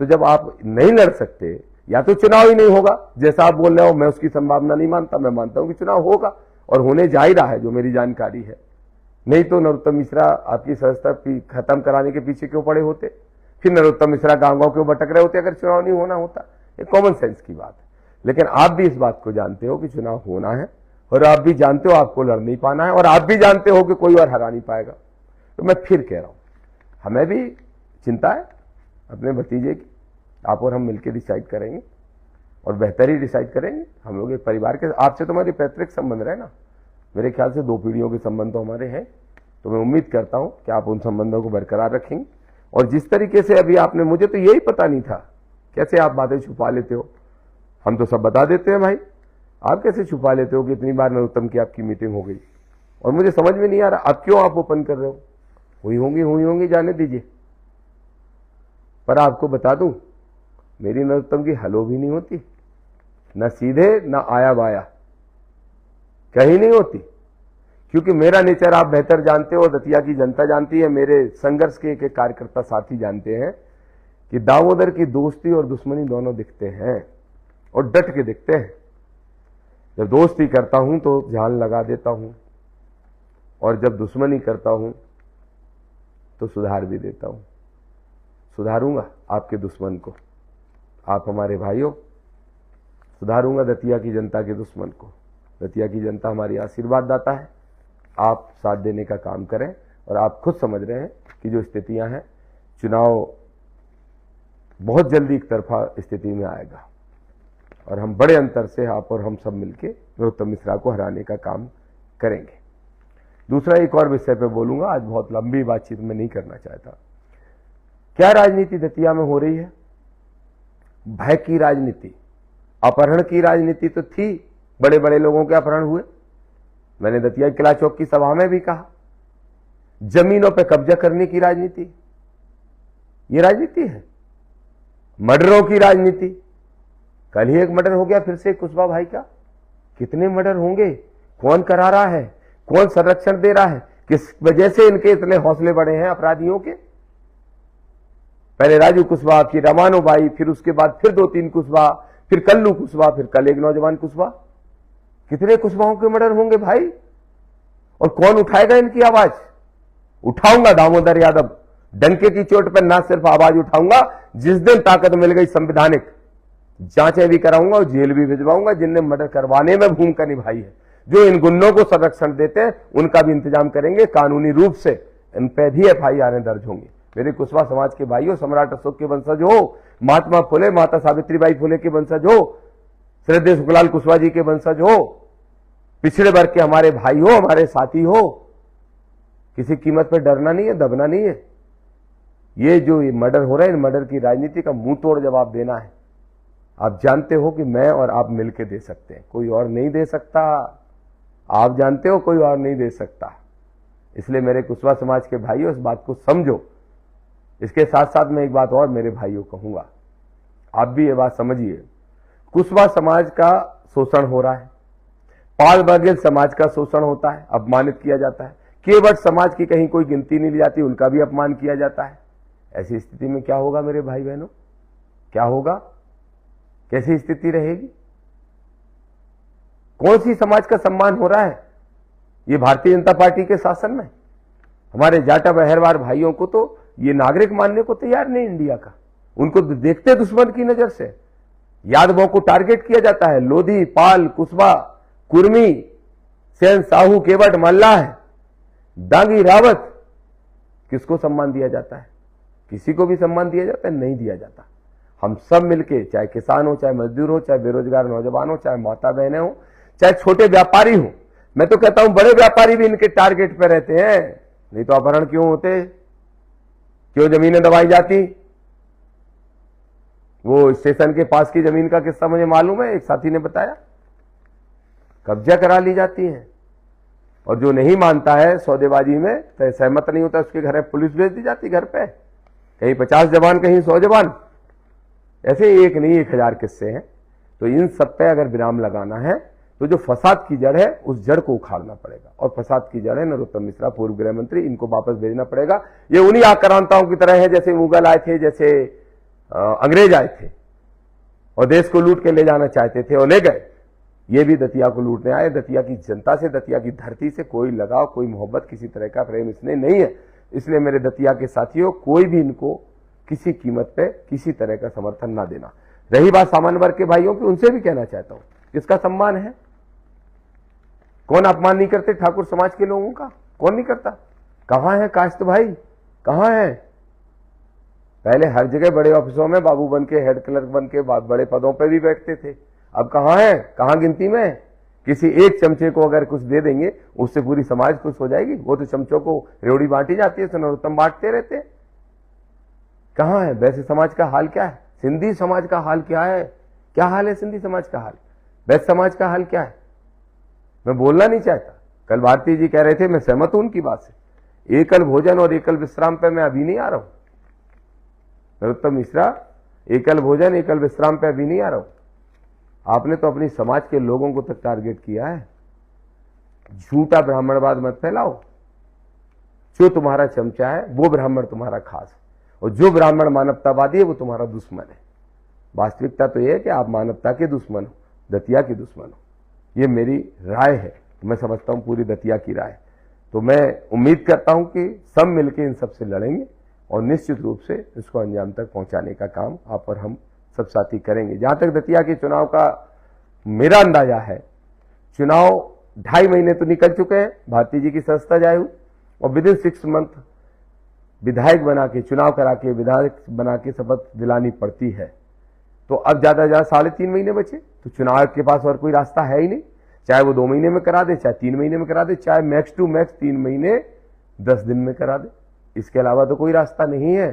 तो जब आप नहीं लड़ सकते, या तो चुनाव ही नहीं होगा जैसा आप बोल रहे हो, मैं उसकी संभावना नहीं मानता, मैं मानता हूं कि चुनाव होगा और होने जा ही रहा है, जो मेरी जानकारी है। नहीं तो नरोत्तम मिश्रा आपकी सदस्यता खत्म कराने के पीछे क्यों पड़े होते, फिर नरोत्तम मिश्रा गांव-गांव क्यों भटक रहे होते अगर चुनाव नहीं होना होता। ये कॉमन सेंस की बात है। लेकिन आप भी इस बात को जानते हो कि चुनाव होना है, और आप भी जानते हो आपको लड़ नहीं पाना है, और आप भी जानते हो कि कोई और हरा नहीं पाएगा। तो मैं फिर कह रहा हूं, हमें भी चिंता है अपने भतीजे की, आप और हम मिलकर डिसाइड करेंगे और बेहतर ही डिसाइड करेंगे। हम लोग एक परिवार के, आपसे तो हमारे पैतृक संबंध रहे ना, मेरे ख्याल से 2 पीढ़ियों के संबंध तो हमारे हैं। तो मैं उम्मीद करता हूं कि आप उन संबंधों को बरकरार रखेंगे। और जिस तरीके से अभी आपने, मुझे तो यही पता नहीं था कैसे आप बातें छुपा लेते हो। हम तो सब बता देते हैं भाई, आप कैसे छुपा लेते हो कि इतनी बार नरोत्तम की आपकी मीटिंग हो गई, और मुझे समझ में नहीं आ रहा अब क्यों आप ओपन कर रहे हो। हुई होंगी जाने दीजिए। पर आपको बता दूं, मेरी नरोत्तम की हलो भी नहीं होती, न सीधे न आया बाया, कहीं नहीं होती। क्योंकि मेरा नेचर आप बेहतर जानते हो, दतिया की जनता जानती है, मेरे संघर्ष के एक कार्यकर्ता साथी जानते हैं कि दामोदर की दोस्ती और दुश्मनी दोनों दिखते हैं, और डट के दिखते हैं। जब दोस्ती करता हूं तो जान लगा देता हूं, और जब दुश्मनी करता हूं तो सुधार भी देता हूं। सुधारूंगा आपके दुश्मन को, आप हमारे भाइयों, सुधारूंगा दतिया की जनता के दुश्मन को। दतिया की जनता हमारी आशीर्वाद दाता है, आप साथ देने का काम करें। और आप खुद समझ रहे हैं कि जो स्थितियां हैं, चुनाव बहुत जल्दी एक तरफा स्थिति में आएगा, और हम बड़े अंतर से आप और हम सब मिलकर नरोत्तम मिश्रा को हराने का काम करेंगे। दूसरा एक और विषय पे बोलूंगा, आज बहुत लंबी बातचीत में नहीं करना चाहता। क्या राजनीति दतिया में हो रही है? भय की राजनीति, अपहरण की राजनीति तो थी, बड़े बड़े लोगों के अपहरण हुए। मैंने दतिया किला चौक की सभा में भी कहा, जमीनों पे कब्जा करने की राजनीति, ये राजनीति है। मर्डरों की राजनीति, कल ही एक मर्डर हो गया फिर से कुशवाहा भाई का। कितने मर्डर होंगे? कौन करा रहा है? कौन संरक्षण दे रहा है? किस वजह से इनके इतने हौसले बढ़े हैं अपराधियों के? पहले राजू कुशवाहा, फिर रमानो भाई, फिर उसके बाद फिर 2-3 कुशवाहा, फिर कल्लू कुशवाहा, फिर कल एक नौजवान कुशवाहा। कितने कुशवाहों के मर्डर होंगे भाई? और कौन उठाएगा इनकी आवाज? उठाऊंगा दामोदर यादव, डंके की चोट पर ना सिर्फ आवाज उठाऊंगा, जिस दिन ताकत मिल गई संवैधानिक जांचें भी कराऊंगा और जेल भी भिजवाऊंगा जिनने मर्डर करवाने में भूमिका निभाई है। जो इन गुंडों को संरक्षण देते हैं उनका भी इंतजाम करेंगे, कानूनी रूप से इन पे भी FIR दर्ज होंगी। मेरे कुशवाहा समाज के भाइयों, सम्राट अशोक के वंशज हो, महात्मा फुले, माता सावित्रीबाई फुले के वंशज हो, श्रद्धेय सुखलाल कुशवाहा जी के वंशज हो, पिछड़े वर्ग के हमारे भाई हो, हमारे साथी हो, किसी कीमत पर डरना नहीं है, दबना नहीं है। ये जो ये मर्डर हो रहा है, इन मर्डर की राजनीति का मुंह तोड़ जवाब देना है। आप जानते हो कि मैं और आप मिलकर दे सकते हैं, कोई और नहीं दे सकता। आप जानते हो कोई और नहीं दे सकता। इसलिए मेरे कुशवाहा समाज के भाइयों, इस बात को समझो। इसके साथ साथ मैं एक बात और मेरे भाइयों कहूंगा, आप भी ये बात समझिए। कुशवाहा समाज का शोषण हो रहा है, पाल बघेल समाज का शोषण होता है, अपमानित किया जाता है, केवट समाज की कहीं कोई गिनती नहीं ली जाती, उनका भी अपमान किया जाता है। ऐसी स्थिति में क्या होगा मेरे भाई बहनों? क्या होगा? कैसी स्थिति रहेगी? कौन सी समाज का सम्मान हो रहा है? ये भारतीय जनता पार्टी के शासन में हमारे जाटा बहरवार भाइयों को तो ये नागरिक मानने को तैयार नहीं इंडिया का। उनको देखते दुश्मन की नजर से। यादवों को टारगेट किया जाता है, लोधी, पाल, कुशवाहा, कुर्मी, सेन, साहू, केवट, मल्लाह, दांगी, रावत, किसको सम्मान दिया जाता है? किसी को भी सम्मान दिया जाता है? नहीं दिया जाता। हम सब मिलके, चाहे किसान हो, चाहे मजदूर हो, चाहे बेरोजगार नौजवान हो, चाहे माता बहनें हो, चाहे छोटे व्यापारी हो, मैं तो कहता हूं बड़े व्यापारी भी इनके टारगेट पे रहते हैं। नहीं तो अपहरण क्यों होते? क्यों जमीनें दबाई जाती? वो स्टेशन के पास की जमीन का किस्सा मुझे मालूम है, एक साथी ने बताया, कब्जा करा ली जाती है। और जो नहीं मानता है सौदेबाजी में, तो सहमत नहीं होता, उसके घर पुलिस भेज दी जाती घर पे। कहीं 50 जवान, कहीं 100 जवान, ऐसे एक नहीं 1000 किस्से हैं। तो इन सब पे अगर विराम लगाना है तो जो फसाद की जड़ है उस जड़ को उखाड़ना पड़ेगा, और फसाद की जड़ है नरोत्तम मिश्रा, पूर्व गृह मंत्री, इनको वापस भेजना पड़ेगा। ये उन्हीं आक्रांताओं की तरह है जैसे मुगल आए थे, जैसे अंग्रेज आए थे और देश को लूट के ले जाना चाहते थे और ले गए। ये भी दतिया को लूटने आए। दतिया की जनता से, दतिया की धरती से कोई लगाव, कोई मोहब्बत, किसी तरह का प्रेम इसने नहीं है। इसलिए मेरे दतिया के साथियों, कोई भी इनको किसी कीमत पे किसी तरह का समर्थन ना देना। रही बात सामान्य वर्ग के भाइयों की, उनसे भी कहना चाहता हूं, किसका सम्मान है? कौन अपमान नहीं करते ठाकुर समाज के लोगों का? कौन नहीं करता? कहां है काश्त भाई, कहां है? पहले हर जगह बड़े ऑफिसों में बाबू बन के, हेड क्लर्क बन के बड़े पदों पर भी बैठते थे। अब कहां है? कहां गिनती में? किसी एक चमचे को अगर कुछ दे देंगे उससे पूरी समाज खुश हो जाएगी? वो तो चमचों को रेवड़ी बांटी जाती है, नरोत्तम बांटते रहते हैं। कहां है? वैसे समाज का हाल क्या है? सिंधी समाज का हाल क्या है? क्या हाल है सिंधी समाज का हाल? वैश्य समाज का हाल क्या है? मैं बोलना नहीं चाहता। कल भारती जी कह रहे थे, मैं सहमत हूं उनकी बात से, एकल भोजन और एकल विश्राम पे मैं अभी नहीं आ रहा हूं। नरोत्तम मिश्रा, एकल भोजन एकल विश्राम पे अभी नहीं आ रहा हूं। आपने तो अपनी समाज के लोगों को तक टारगेट किया है। झूठा ब्राह्मणवाद मत फैलाओ। जो तुम्हारा चमचा है वो ब्राह्मण तुम्हारा खास है, और जो ब्राह्मण मानवतावादी है वो तुम्हारा दुश्मन है। वास्तविकता तो यह है कि आप मानवता के दुश्मन हो, दतिया के दुश्मन हो। ये मेरी राय है, मैं समझता हूं पूरी दतिया की राय। तो मैं उम्मीद करता हूं कि सब मिलकर इन सब से लड़ेंगे और निश्चित रूप से इसको अंजाम तक पहुंचाने का काम आप और हम सब साथी करेंगे। जहां तक दतिया के चुनाव का मेरा अंदाजा है, चुनाव 2.5 महीने तो निकल चुके हैं, भारती जी की संस्था जाए हुई, और विदिन 6 मंथ विधायक बना के, चुनाव करा के, विधायक बना के शपथ दिलानी पड़ती है। तो अब ज्यादा 3.5 महीने बचे, तो चुनाव के पास और कोई रास्ता है ही नहीं। चाहे वो 2 महीने में करा दे, चाहे 3 महीने में करा दे, चाहे मैक्स टू मैक्स 3 महीने 10 दिन में करा दे। इसके अलावा तो कोई रास्ता नहीं है।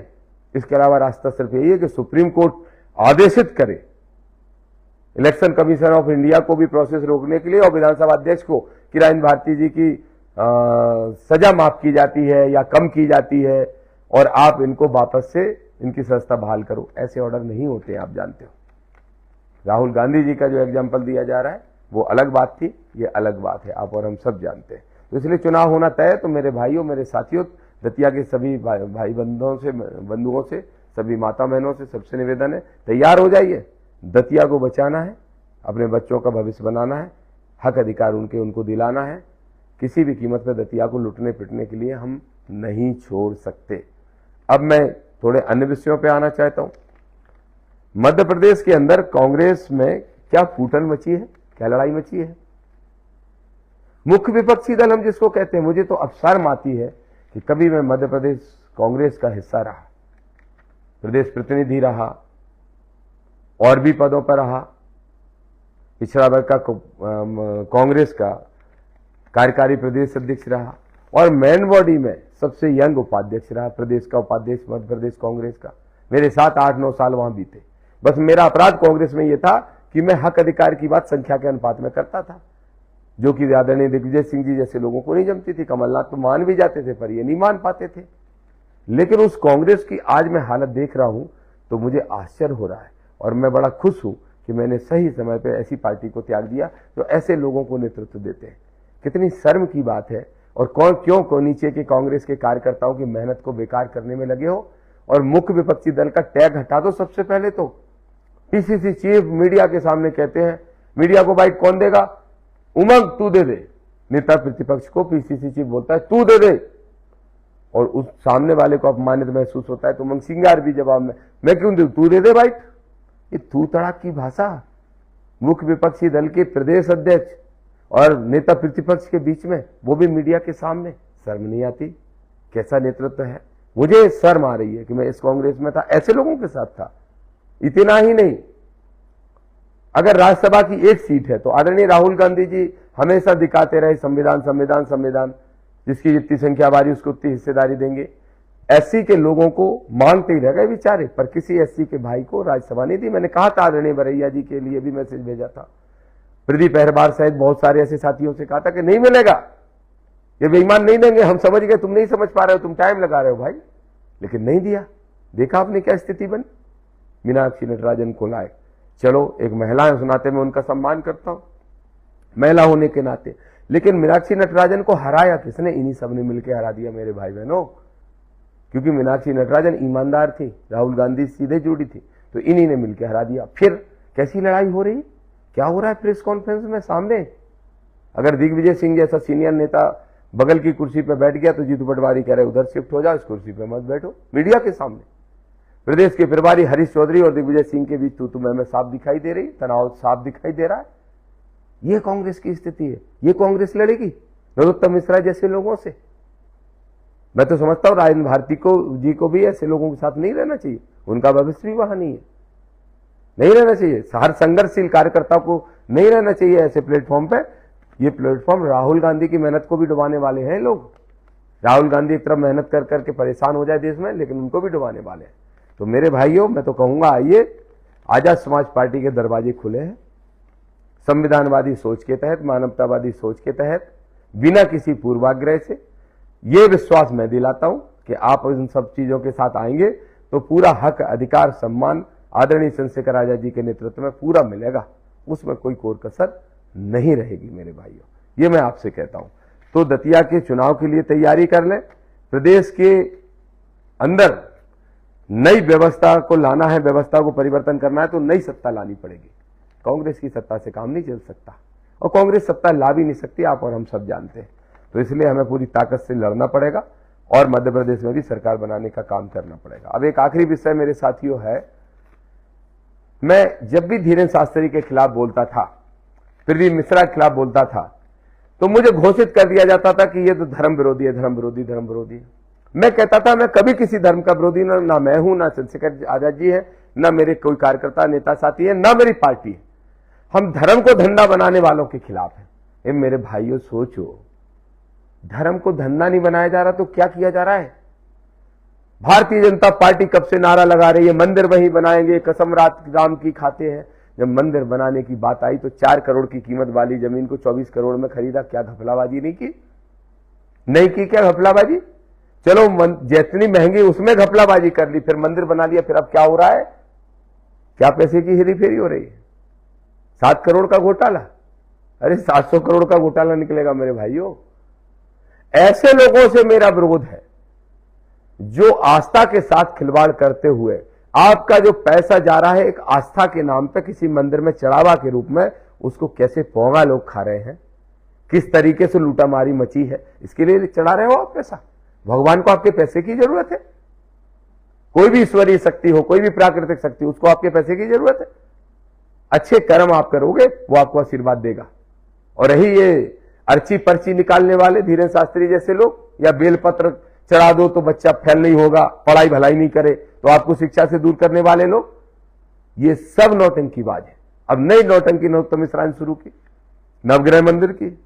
इसके अलावा रास्ता सिर्फ यही है कि सुप्रीम कोर्ट आदेशित करे इलेक्शन कमीशन ऑफ इंडिया को भी प्रोसेस रोकने के लिए, और विधानसभा अध्यक्ष को कि राजेंद्र भारती जी की सजा माफ की जाती है या कम की जाती है और आप इनको वापस से इनकी संस्था बहाल करो। ऐसे ऑर्डर नहीं होते हैं, आप जानते हो। राहुल गांधी जी का जो एग्जाम्पल दिया जा रहा है वो अलग बात थी, ये अलग बात है, आप और हम सब जानते हैं। तो इसलिए चुनाव होना तय है। तो मेरे भाइयों, मेरे साथियों, दतिया के सभी भाई बंधुओं से, सभी माता बहनों से सबसे निवेदन है, तैयार हो जाइए। दतिया को बचाना है, अपने बच्चों का भविष्य बनाना है, हक अधिकार उनको दिलाना है। किसी भी कीमत पर दतिया को लुटने पिटने के लिए हम नहीं छोड़ सकते। अब मैं थोड़े अन्य विषयों पे आना चाहता हूं। मध्य प्रदेश के अंदर कांग्रेस में क्या फूटन मची है, क्या लड़ाई मची है। मुख्य विपक्षी दल हम जिसको कहते हैं, मुझे तो अब शर्म आती है कि कभी मैं मध्य प्रदेश कांग्रेस का हिस्सा रहा, प्रदेश प्रतिनिधि रहा, और भी पदों पर रहा, पिछड़ा वर्ग का कांग्रेस का कार्यकारी प्रदेश अध्यक्ष रहा, और मेन बॉडी में सबसे यंग उपाध्यक्ष रहा, प्रदेश का उपाध्यक्ष मध्य प्रदेश कांग्रेस का। मेरे साथ 8-9 साल वहां बीते। बस मेरा अपराध कांग्रेस में यह था कि मैं हक अधिकार की बात संख्या के अनुपात में करता था, जो कि आदरणीय दिग्विजय सिंह जी जैसे लोगों को नहीं जमती थी। कमलनाथ तो मान भी जाते थे, पर ये नहीं मान पाते थे। लेकिन उस कांग्रेस की आज मैं हालत देख रहा हूं तो मुझे आश्चर्य हो रहा है, और मैं बड़ा खुश हूं कि मैंने सही समय पर ऐसी पार्टी को त्याग दिया जो ऐसे लोगों को नेतृत्व देते हैं। कितनी शर्म की बात है। और क्यों नीचे के कांग्रेस के कार्यकर्ताओं की मेहनत को बेकार करने में लगे हो, और मुख्य विपक्षी दल का टैग हटा दो। सबसे पहले तो पीसीसी चीफ मीडिया के सामने कहते हैं, मीडिया को बाइट कौन देगा? उमंग तू दे दे। नेता प्रतिपक्ष को पीसीसी चीफ बोलता है तू दे दे, और उस सामने वाले को अपमानित महसूस होता है तो उमंग सिंगार भी जवाब में, मैं क्यों दूं, तू दे दे बाइट। ये तू तड़ाक की भाषा मुख्य विपक्षी दल के प्रदेश अध्यक्ष और नेता प्रतिपक्ष के बीच में, वो भी मीडिया के सामने। शर्म नहीं आती? कैसा नेतृत्व है। मुझे शर्म आ रही है कि मैं इस कांग्रेस में था, ऐसे लोगों के साथ था। इतना ही नहीं, अगर राज्यसभा की एक सीट है तो आदरणीय राहुल गांधी जी हमेशा दिखाते रहे संविधान संविधान संविधान, जिसकी जितनी संख्या बारी उसको उतनी हिस्सेदारी देंगे। एससी के लोगों को मांगते ही रह गए बेचारे, पर किसी एससी के भाई को राज्यसभा नहीं दी। मैंने कहा था आदरणीय बरैया जी के लिए भी मैसेज भेजा था, प्रदीप अहरबार सहित बहुत सारे ऐसे साथियों से कहा था कि नहीं मिलेगा, ये बेईमान नहीं देंगे। हम समझ गए, तुम नहीं समझ पा रहे हो, तुम टाइम लगा रहे हो भाई, लेकिन नहीं दिया। देखा आपने क्या स्थिति बनी। मीनाक्षी नटराजन को लाए, चलो एक महिला है, उस नाते मैं उनका सम्मान करता हूं महिला होने के नाते, लेकिन मीनाक्षी नटराजन को हराया किसने? इन्हीं सब ने मिलकर हरा दिया मेरे भाई बहनों, क्योंकि मीनाक्षी नटराजन ईमानदार थी, राहुल गांधी सीधे जुड़ी थी, तो इन्हीं ने मिलकर हरा दिया। फिर कैसी लड़ाई हो रही, क्या हो रहा है प्रेस कॉन्फ्रेंस में सामने? अगर दिग्विजय सिंह जैसा सीनियर नेता बगल की कुर्सी पर बैठ गया तो जीतू पटवारी कह रहे उधर शिफ्ट हो जाओ, इस कुर्सी पर मत बैठो, मीडिया के सामने। प्रदेश के प्रभारी हरीश चौधरी और दिग्विजय सिंह के बीच तू मैं साफ दिखाई दे रही, तनाव साफ दिखाई दे रहा है। यह कांग्रेस की स्थिति है, ये कांग्रेस लड़ेगी नरोत्तम मिश्रा जैसे लोगों से? मैं तो समझता हूं राजेंद्र भारती जी को भी ऐसे लोगों के साथ नहीं रहना चाहिए, उनका भविष्य भी वहां नहीं है, नहीं रहना चाहिए। हर संघर्षशील कार्यकर्ता को नहीं रहना चाहिए ऐसे प्लेटफॉर्म पे। ये प्लेटफॉर्म राहुल गांधी की मेहनत को भी डुबाने वाले हैं लोग। राहुल गांधी एक तरफ मेहनत कर करके परेशान हो जाए देश में, लेकिन उनको भी डुबाने वाले हैं। तो मेरे भाइयों, मैं तो कहूंगा आइए, आजाद समाज पार्टी के दरवाजे खुले हैं। संविधानवादी सोच के तहत, मानवतावादी सोच के तहत, बिना किसी पूर्वाग्रह से ये विश्वास मैं दिलाता हूं कि आप इन सब चीजों के साथ आएंगे तो पूरा हक, अधिकार, सम्मान आदरणीय चंद्रशेखर आजाद जी के नेतृत्व में पूरा मिलेगा, उसमें कोई कोर कसर नहीं रहेगी मेरे भाइयों, ये मैं आपसे कहता हूं। तो दतिया के चुनाव के लिए तैयारी कर लें। प्रदेश के अंदर नई व्यवस्था को लाना है, व्यवस्था को परिवर्तन करना है तो नई सत्ता लानी पड़ेगी। कांग्रेस की सत्ता से काम नहीं चल सकता, और कांग्रेस सत्ता ला भी नहीं सकती, आप और हम सब जानते हैं। तो इसलिए हमें पूरी ताकत से लड़ना पड़ेगा और मध्य प्रदेश में भी सरकार बनाने का काम करना पड़ेगा। अब एक आखिरी विषय मेरे साथियों है, मैं जब भी धीरेन्द्र शास्त्री के खिलाफ बोलता था, प्रदीप मिश्रा के खिलाफ बोलता था, तो मुझे घोषित कर दिया जाता था कि ये तो धर्म विरोधी है, धर्म विरोधी, धर्म विरोधी है। मैं कहता था मैं कभी किसी धर्म का विरोधी ना मैं हूं, ना चंद्रशेखर आजाद जी है, ना मेरे कोई कार्यकर्ता नेता साथी है, ना मेरी पार्टी है। हम धर्म को धंधा बनाने वालों के खिलाफ हैं। ये मेरे भाइयों सोचो, धर्म को धंधा नहीं बनाया जा रहा तो क्या किया जा रहा है? भारतीय जनता पार्टी कब से नारा लगा रही है मंदिर वहीं बनाएंगे, कसम राम की खाते हैं। जब मंदिर बनाने की बात आई तो 4 करोड़ की कीमत वाली जमीन को 24 करोड़ में खरीदा। क्या घपलाबाजी नहीं की? नहीं की क्या घपलाबाजी? चलो जितनी महंगी उसमें घपलाबाजी कर ली, फिर मंदिर बना लिया, फिर अब क्या हो रहा है? क्या पैसे की हेरी फेरी हो रही है? 7 करोड़ का घोटाला, अरे 700 करोड़ का घोटाला निकलेगा मेरे भाइयों। ऐसे लोगों से मेरा विरोध है जो आस्था के साथ खिलवाड़ करते हुए आपका जो पैसा जा रहा है एक आस्था के नाम पे किसी मंदिर में चढ़ावा के रूप में, उसको कैसे पौंगा लोग खा रहे हैं, किस तरीके से लूटामारी मची है, इसके लिए चढ़ा रहे हो आप पैसा? भगवान को आपके पैसे की जरूरत है? कोई भी ईश्वरीय शक्ति हो, कोई भी प्राकृतिक शक्ति, उसको आपके पैसे की जरूरत है? अच्छे कर्म आप करोगे वो आपको आशीर्वाद देगा। और रही ये अर्ची पर्ची निकालने वाले धीरेन्द्र शास्त्री जैसे लोग, या बेलपत्र चढ़ा दो तो बच्चा फेल नहीं होगा, पढ़ाई भलाई नहीं करे तो आपको शिक्षा से दूर करने वाले लोग, ये सब नौटंकीबाज है। अब नई नौटंकी नरोत्तम मिश्रा ने शुरू की, नवग्रह मंदिर की,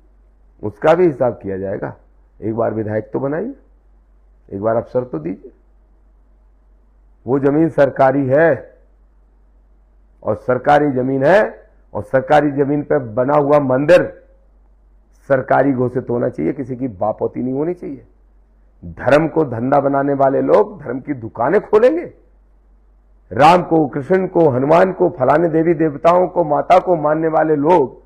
उसका भी हिसाब किया जाएगा। एक बार विधायक तो बनाइए, एक बार अवसर तो दीजिए। वो जमीन सरकारी है और सरकारी जमीन है, और सरकारी जमीन पर बना हुआ मंदिर सरकारी घोषित होना चाहिए, किसी की बापौती नहीं होनी चाहिए। धर्म को धंधा बनाने वाले लोग धर्म की दुकानें खोलेंगे, राम को, कृष्ण को, हनुमान को, फलाने देवी देवताओं को, माता को मानने वाले लोग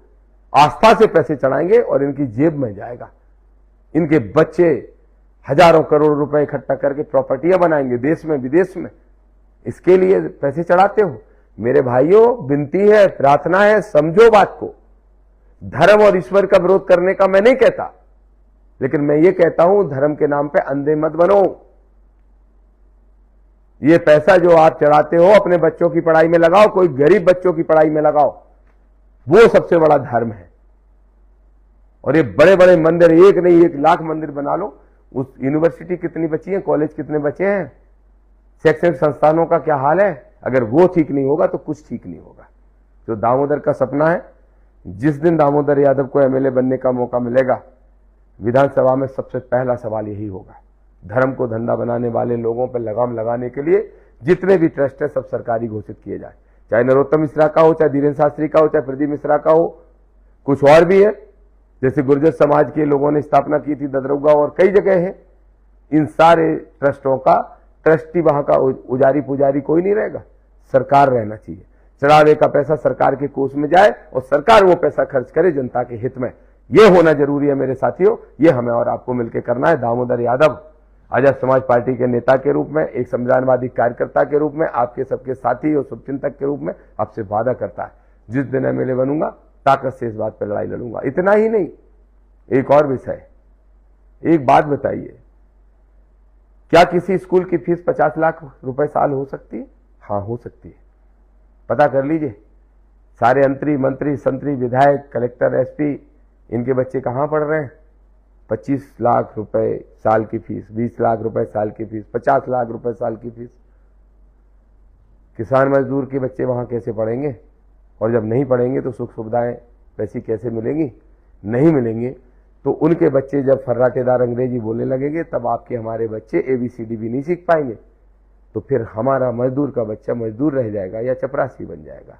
आस्था से पैसे चढ़ाएंगे और इनकी जेब में जाएगा। इनके बच्चे हजारों करोड़ रुपए इकट्ठा करके प्रॉपर्टियां बनाएंगे देश में विदेश में, इसके लिए पैसे चढ़ाते हो। मेरे भाइयों, विनती है, प्रार्थना है, समझो बात को। धर्म और ईश्वर का विरोध करने का मैं नहीं कहता, लेकिन मैं ये कहता हूं धर्म के नाम पे अंधे मत बनो। ये पैसा जो आप चढ़ाते हो अपने बच्चों की पढ़ाई में लगाओ, कोई गरीब बच्चों की पढ़ाई में लगाओ, वो सबसे बड़ा धर्म है। और ये बड़े बड़े मंदिर, एक नहीं 1 लाख मंदिर बना लो। उस यूनिवर्सिटी कितनी बची है, कॉलेज कितने बचे हैं, शैक्षणिक संस्थानों का क्या हाल है? अगर वो ठीक नहीं होगा तो कुछ ठीक नहीं होगा। जो दामोदर का सपना है, जिस दिन दामोदर यादव को एमएलए बनने का मौका मिलेगा, विधानसभा में सबसे पहला सवाल यही होगा, धर्म को धंधा बनाने वाले लोगों पर लगाम लगाने के लिए जितने भी ट्रस्ट है सब सरकारी घोषित किए जाए, चाहे नरोत्तम मिश्रा का हो, चाहे धीरेन्द्र शास्त्री का हो, चाहे प्रदीप मिश्रा का हो, कुछ और भी है जैसे गुर्जर समाज के लोगों ने स्थापना की थी ददरौगा और कई जगह है। इन सारे ट्रस्टों का ट्रस्टी वहां का उजारी पुजारी कोई नहीं रहेगा, सरकार रहना चाहिए। चढ़ावे का पैसा सरकार के कोष में जाए और सरकार वो पैसा खर्च करे जनता के हित में। ये होना जरूरी है मेरे साथियों, ये हमें और आपको मिलकर करना है। दामोदर यादव आजाद समाज पार्टी के नेता के रूप में, एक संविधानवादी कार्यकर्ता के रूप में, आपके सबके साथी और शुभचिंतक के रूप में आपसे वादा करता है, जिस दिन एमएलए बनूंगा ताकत से इस बात पर लड़ाई लड़ूंगा। इतना ही नहीं, एक और विषय, एक बात बताइए, क्या किसी स्कूल की फीस 50 लाख रुपए साल हो सकती है? हाँ, हो सकती है। पता कर लीजिए, सारे मंत्री संतरी विधायक कलेक्टर एसपी इनके बच्चे कहां पढ़ रहे हैं? 25 लाख रुपए साल की फीस, 20 लाख रुपए साल की फीस, 50 लाख रुपए साल की फीस। किसान मजदूर के बच्चे वहां कैसे पढ़ेंगे? और जब नहीं पढ़ेंगे तो सुख सुविधाएं वैसी कैसे मिलेंगी? नहीं मिलेंगे तो उनके बच्चे जब फर्राटेदार अंग्रेजी बोलने लगेंगे तब आपके हमारे बच्चे ABCD भी नहीं सीख पाएंगे। तो फिर हमारा मजदूर का बच्चा मजदूर रह जाएगा या चपरासी बन जाएगा।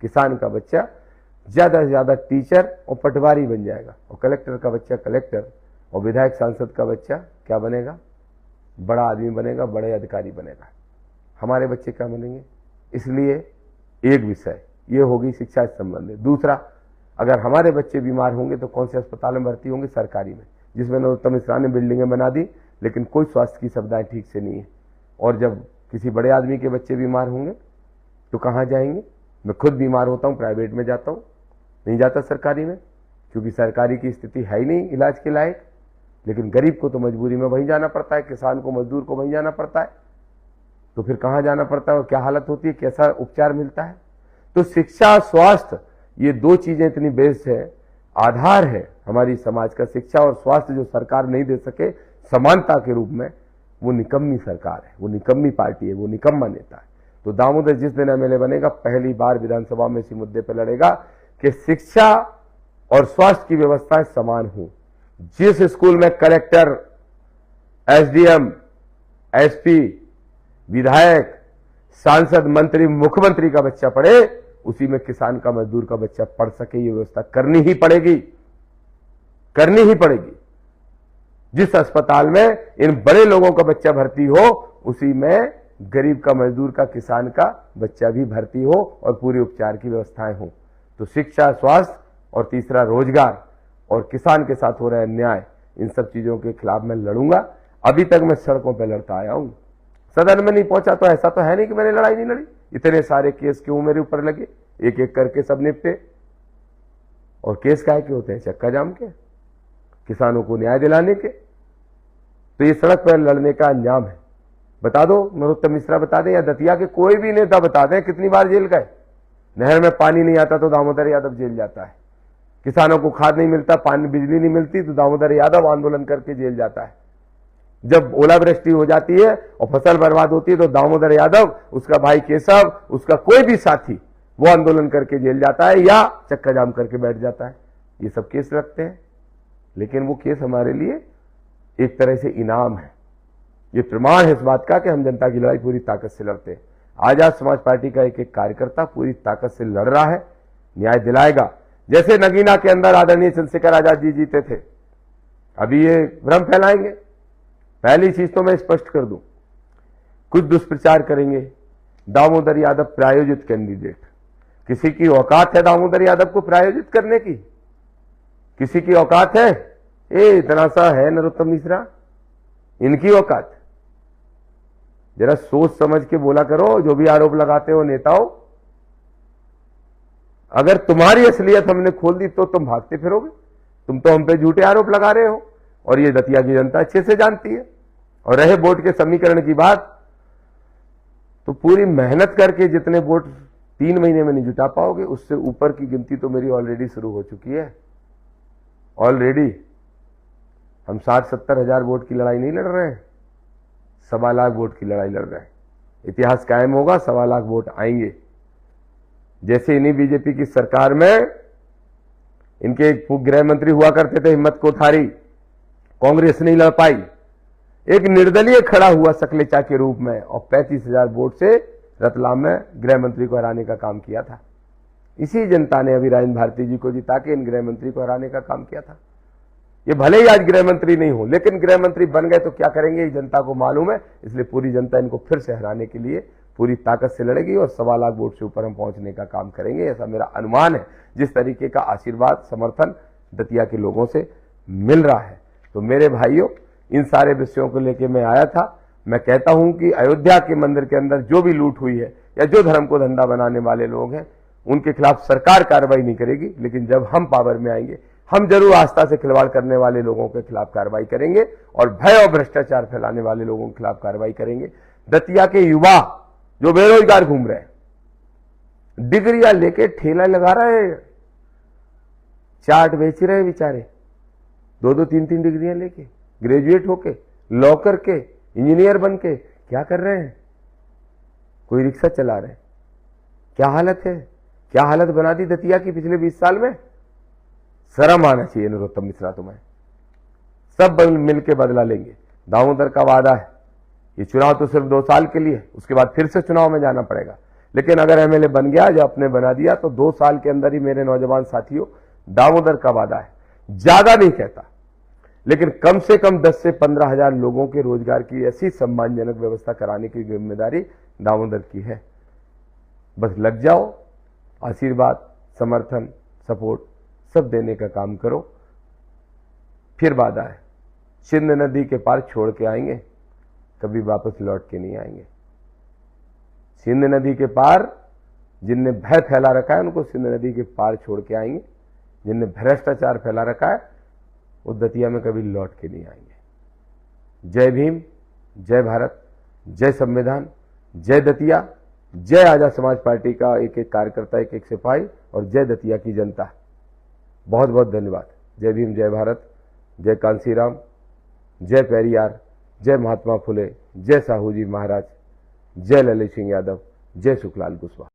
किसान का बच्चा ज्यादा से ज्यादा टीचर और पटवारी बन जाएगा, और कलेक्टर का बच्चा कलेक्टर, और विधायक सांसद का बच्चा क्या बनेगा? बड़ा आदमी बनेगा, बड़े अधिकारी बनेगा। हमारे बच्चे क्या बनेंगे? इसलिए एक विषय ये होगी शिक्षा से संबंधित। दूसरा, अगर हमारे बच्चे बीमार होंगे तो कौन से अस्पताल में भर्ती होंगे? सरकारी में, जिसमें नरोत्तम मिश्रा ने बिल्डिंगें बना दी लेकिन कोई स्वास्थ्य की सुविधाएं ठीक से नहीं है। और जब किसी बड़े आदमी के बच्चे बीमार होंगे तो कहाँ जाएंगे? मैं खुद बीमार होता हूँ, प्राइवेट में जाता हूँ, नहीं जाता सरकारी में, क्योंकि सरकारी की स्थिति है ही नहीं इलाज के लायक। लेकिन गरीब को तो मजबूरी में वहीं जाना पड़ता है, किसान को, मजदूर को वहीं जाना पड़ता है। तो फिर कहाँ जाना पड़ता है और क्या हालत होती है, कैसा उपचार मिलता है? तो शिक्षा, स्वास्थ्य, ये दो चीजें इतनी बेस्ड है, आधार है हमारी समाज का। शिक्षा और स्वास्थ्य जो सरकार नहीं दे सके समानता के रूप में, वो निकम्मी सरकार है, वो निकम्मी पार्टी है, वो निकम्मा नेता है। तो दामोदर जिस दिन एमएलए बनेगा पहली बार विधानसभा में इसी मुद्दे पर लड़ेगा कि शिक्षा और स्वास्थ्य की व्यवस्थाएं समान हो। जिस स्कूल में कलेक्टर, एसडीएम, एसपी, विधायक, सांसद, मंत्री, मुख्यमंत्री का बच्चा पढ़े, उसी में किसान का, मजदूर का बच्चा पढ़ सके, ये व्यवस्था करनी ही पड़ेगी, करनी ही पड़ेगी। जिस अस्पताल में इन बड़े लोगों का बच्चा भर्ती हो, उसी में गरीब का, मजदूर का, किसान का बच्चा भी भर्ती हो और पूरे उपचार की व्यवस्थाएं हो। तो शिक्षा, स्वास्थ्य और तीसरा रोजगार और किसान के साथ हो रहे अन्याय, इन सब चीजों के खिलाफ मैं लड़ूंगा। अभी तक मैं सड़कों पर लड़ता आया हूं, सदन में नहीं पहुंचा तो ऐसा तो है नहीं कि मैंने लड़ाई नहीं लड़ी। इतने सारे केस क्यों मेरे ऊपर लगे, एक एक करके सब निपटे। और केस काहे के होते हैं? चक्का जाम के, किसानों को न्याय दिलाने के। तो ये सड़क पर लड़ने का अंजाम है। बता दो, नरोत्तम मिश्रा बता दें या दतिया के कोई भी नेता बता दें कितनी बार जेल गए। नहर में पानी नहीं आता तो दामोदर यादव जेल जाता है, किसानों को खाद नहीं मिलता, पानी, बिजली नहीं मिलती तो दामोदर यादव आंदोलन करके जेल जाता है। जब ओलावृष्टि हो जाती है और फसल बर्बाद होती है तो दामोदर यादव, उसका भाई केशव, उसका कोई भी साथी, वो आंदोलन करके जेल जाता है या चक्का जाम करके बैठ जाता है। ये सब केस रखते हैं, लेकिन वो केस हमारे लिए एक तरह से इनाम है। ये प्रमाण है इस बात का कि हम जनता की लड़ाई पूरी ताकत से लड़ते हैं। आजाद समाज पार्टी का एक एक कार्यकर्ता पूरी ताकत से लड़ रहा है, न्याय दिलाएगा। जैसे नगीना के अंदर आदरणीय चंद्रशेखर आजाद जी जीते थे, अभी ये भ्रम फैलाएंगे। पहली चीज तो मैं स्पष्ट कर दूं, कुछ दुष्प्रचार करेंगे, दामोदर यादव प्रायोजित कैंडिडेट। किसी की औकात है दामोदर यादव को प्रायोजित करने की? किसी की औकात है? इतना सा है नरोत्तम मिश्रा, इनकी औकात? जरा सोच समझ के बोला करो, जो भी आरोप लगाते हो नेताओं। अगर तुम्हारी असलियत हमने खोल दी तो तुम भागते फिरोगे। तुम तो हम पे झूठे आरोप लगा रहे हो और ये दतिया की जनता अच्छे से जानती है। और रहे वोट के समीकरण की बात, तो पूरी मेहनत करके जितने वोट 3 महीने में नहीं जुटा पाओगे, उससे ऊपर की गिनती तो मेरी ऑलरेडी शुरू हो चुकी है। ऑलरेडी हम 60-70 हजार वोट की लड़ाई नहीं लड़ रहे हैं, 1.25 लाख वोट की लड़ाई लड़ रहे हैं। इतिहास कायम होगा, 1.25 लाख वोट आएंगे। जैसे इन्हीं बीजेपी की सरकार में इनके एक गृह मंत्री हुआ करते थे हिम्मत कोठारी, कांग्रेस नहीं लड़ पाई, एक निर्दलीय खड़ा हुआ सकलेचा के रूप में और 35,000 वोट से रतलाम में गृह मंत्री को हराने का काम किया था। इसी जनता ने अभी राजेंद्र भारती जी को जिता के इन गृह मंत्री को हराने का काम किया था। ये भले ही आज गृह मंत्री नहीं हो, लेकिन गृह मंत्री बन गए तो क्या करेंगे ये जनता को मालूम है। इसलिए पूरी जनता इनको फिर से हराने के लिए पूरी ताकत से लड़ेगी और 1.25 लाख वोट से ऊपर हम पहुंचने का काम करेंगे, ऐसा मेरा अनुमान है। जिस तरीके का आशीर्वाद समर्थन दतिया के लोगों से मिल रहा है, तो मेरे भाइयों, इन सारे विषयों को लेकर मैं आया था। मैं कहता हूं कि अयोध्या के मंदिर के अंदर जो भी लूट हुई है या जो धर्म को धंधा बनाने वाले लोग हैं, उनके खिलाफ सरकार कार्रवाई नहीं करेगी, लेकिन जब हम पावर में आएंगे हम जरूर आस्था से खिलवाड़ करने वाले लोगों के खिलाफ कार्रवाई करेंगे और भय और भ्रष्टाचार फैलाने वाले लोगों के खिलाफ कार्रवाई करेंगे। दतिया के युवा जो बेरोजगार घूम रहे हैं, डिग्रियां लेके ठेला लगा रहे हैं, चाट बेच रहे हैं बेचारे, 2-2, 3-3 डिग्रियां लेके, ग्रेजुएट होके, लॉ करके, इंजीनियर बन के क्या कर रहे हैं, कोई रिक्शा चला रहे हैं। क्या हालत है, क्या हालत बना दी दतिया की पिछले 20 साल में। शर्म आना चाहिए नरोत्तम मिश्रा तुम्हें। सब मिलकर बदला लेंगे, दामोदर का वादा है। ये चुनाव तो सिर्फ 2 साल के लिए, उसके बाद फिर से चुनाव में जाना पड़ेगा, लेकिन अगर एमएलए बन गया, जो आपने बना दिया, तो 2 साल के अंदर ही मेरे नौजवान साथियों, दामोदर का वादा है, ज्यादा नहीं कहता, लेकिन कम से कम 10 से 15 हजार लोगों के रोजगार की ऐसी सम्मानजनक व्यवस्था कराने की जिम्मेदारी दामोदर की है। बस लग जाओ, आशीर्वाद, समर्थन, सपोर्ट सब देने का काम करो। फिर वादा है, सिंध नदी के पार छोड़ के आएंगे, कभी वापस लौट के नहीं आएंगे। सिंध नदी के पार जिनने भय फैला रखा है, उनको सिंध नदी के पार छोड़ के आएंगे। जिनने भ्रष्टाचार फैला रखा है, वो दतिया में कभी लौट के नहीं आएंगे। जय भीम, जय भारत, जय संविधान, जय दतिया, जय आजाद समाज पार्टी का एक एक कार्यकर्ता, एक एक सिपाही, और जय दतिया की जनता। बहुत बहुत धन्यवाद। जय भीम, जय भारत, जय कांसीराम, जय पेरियार, जय महात्मा फुले, जय साहू जी महाराज, जय ललित सिंह यादव, जय सुखलाल कुशवाहा।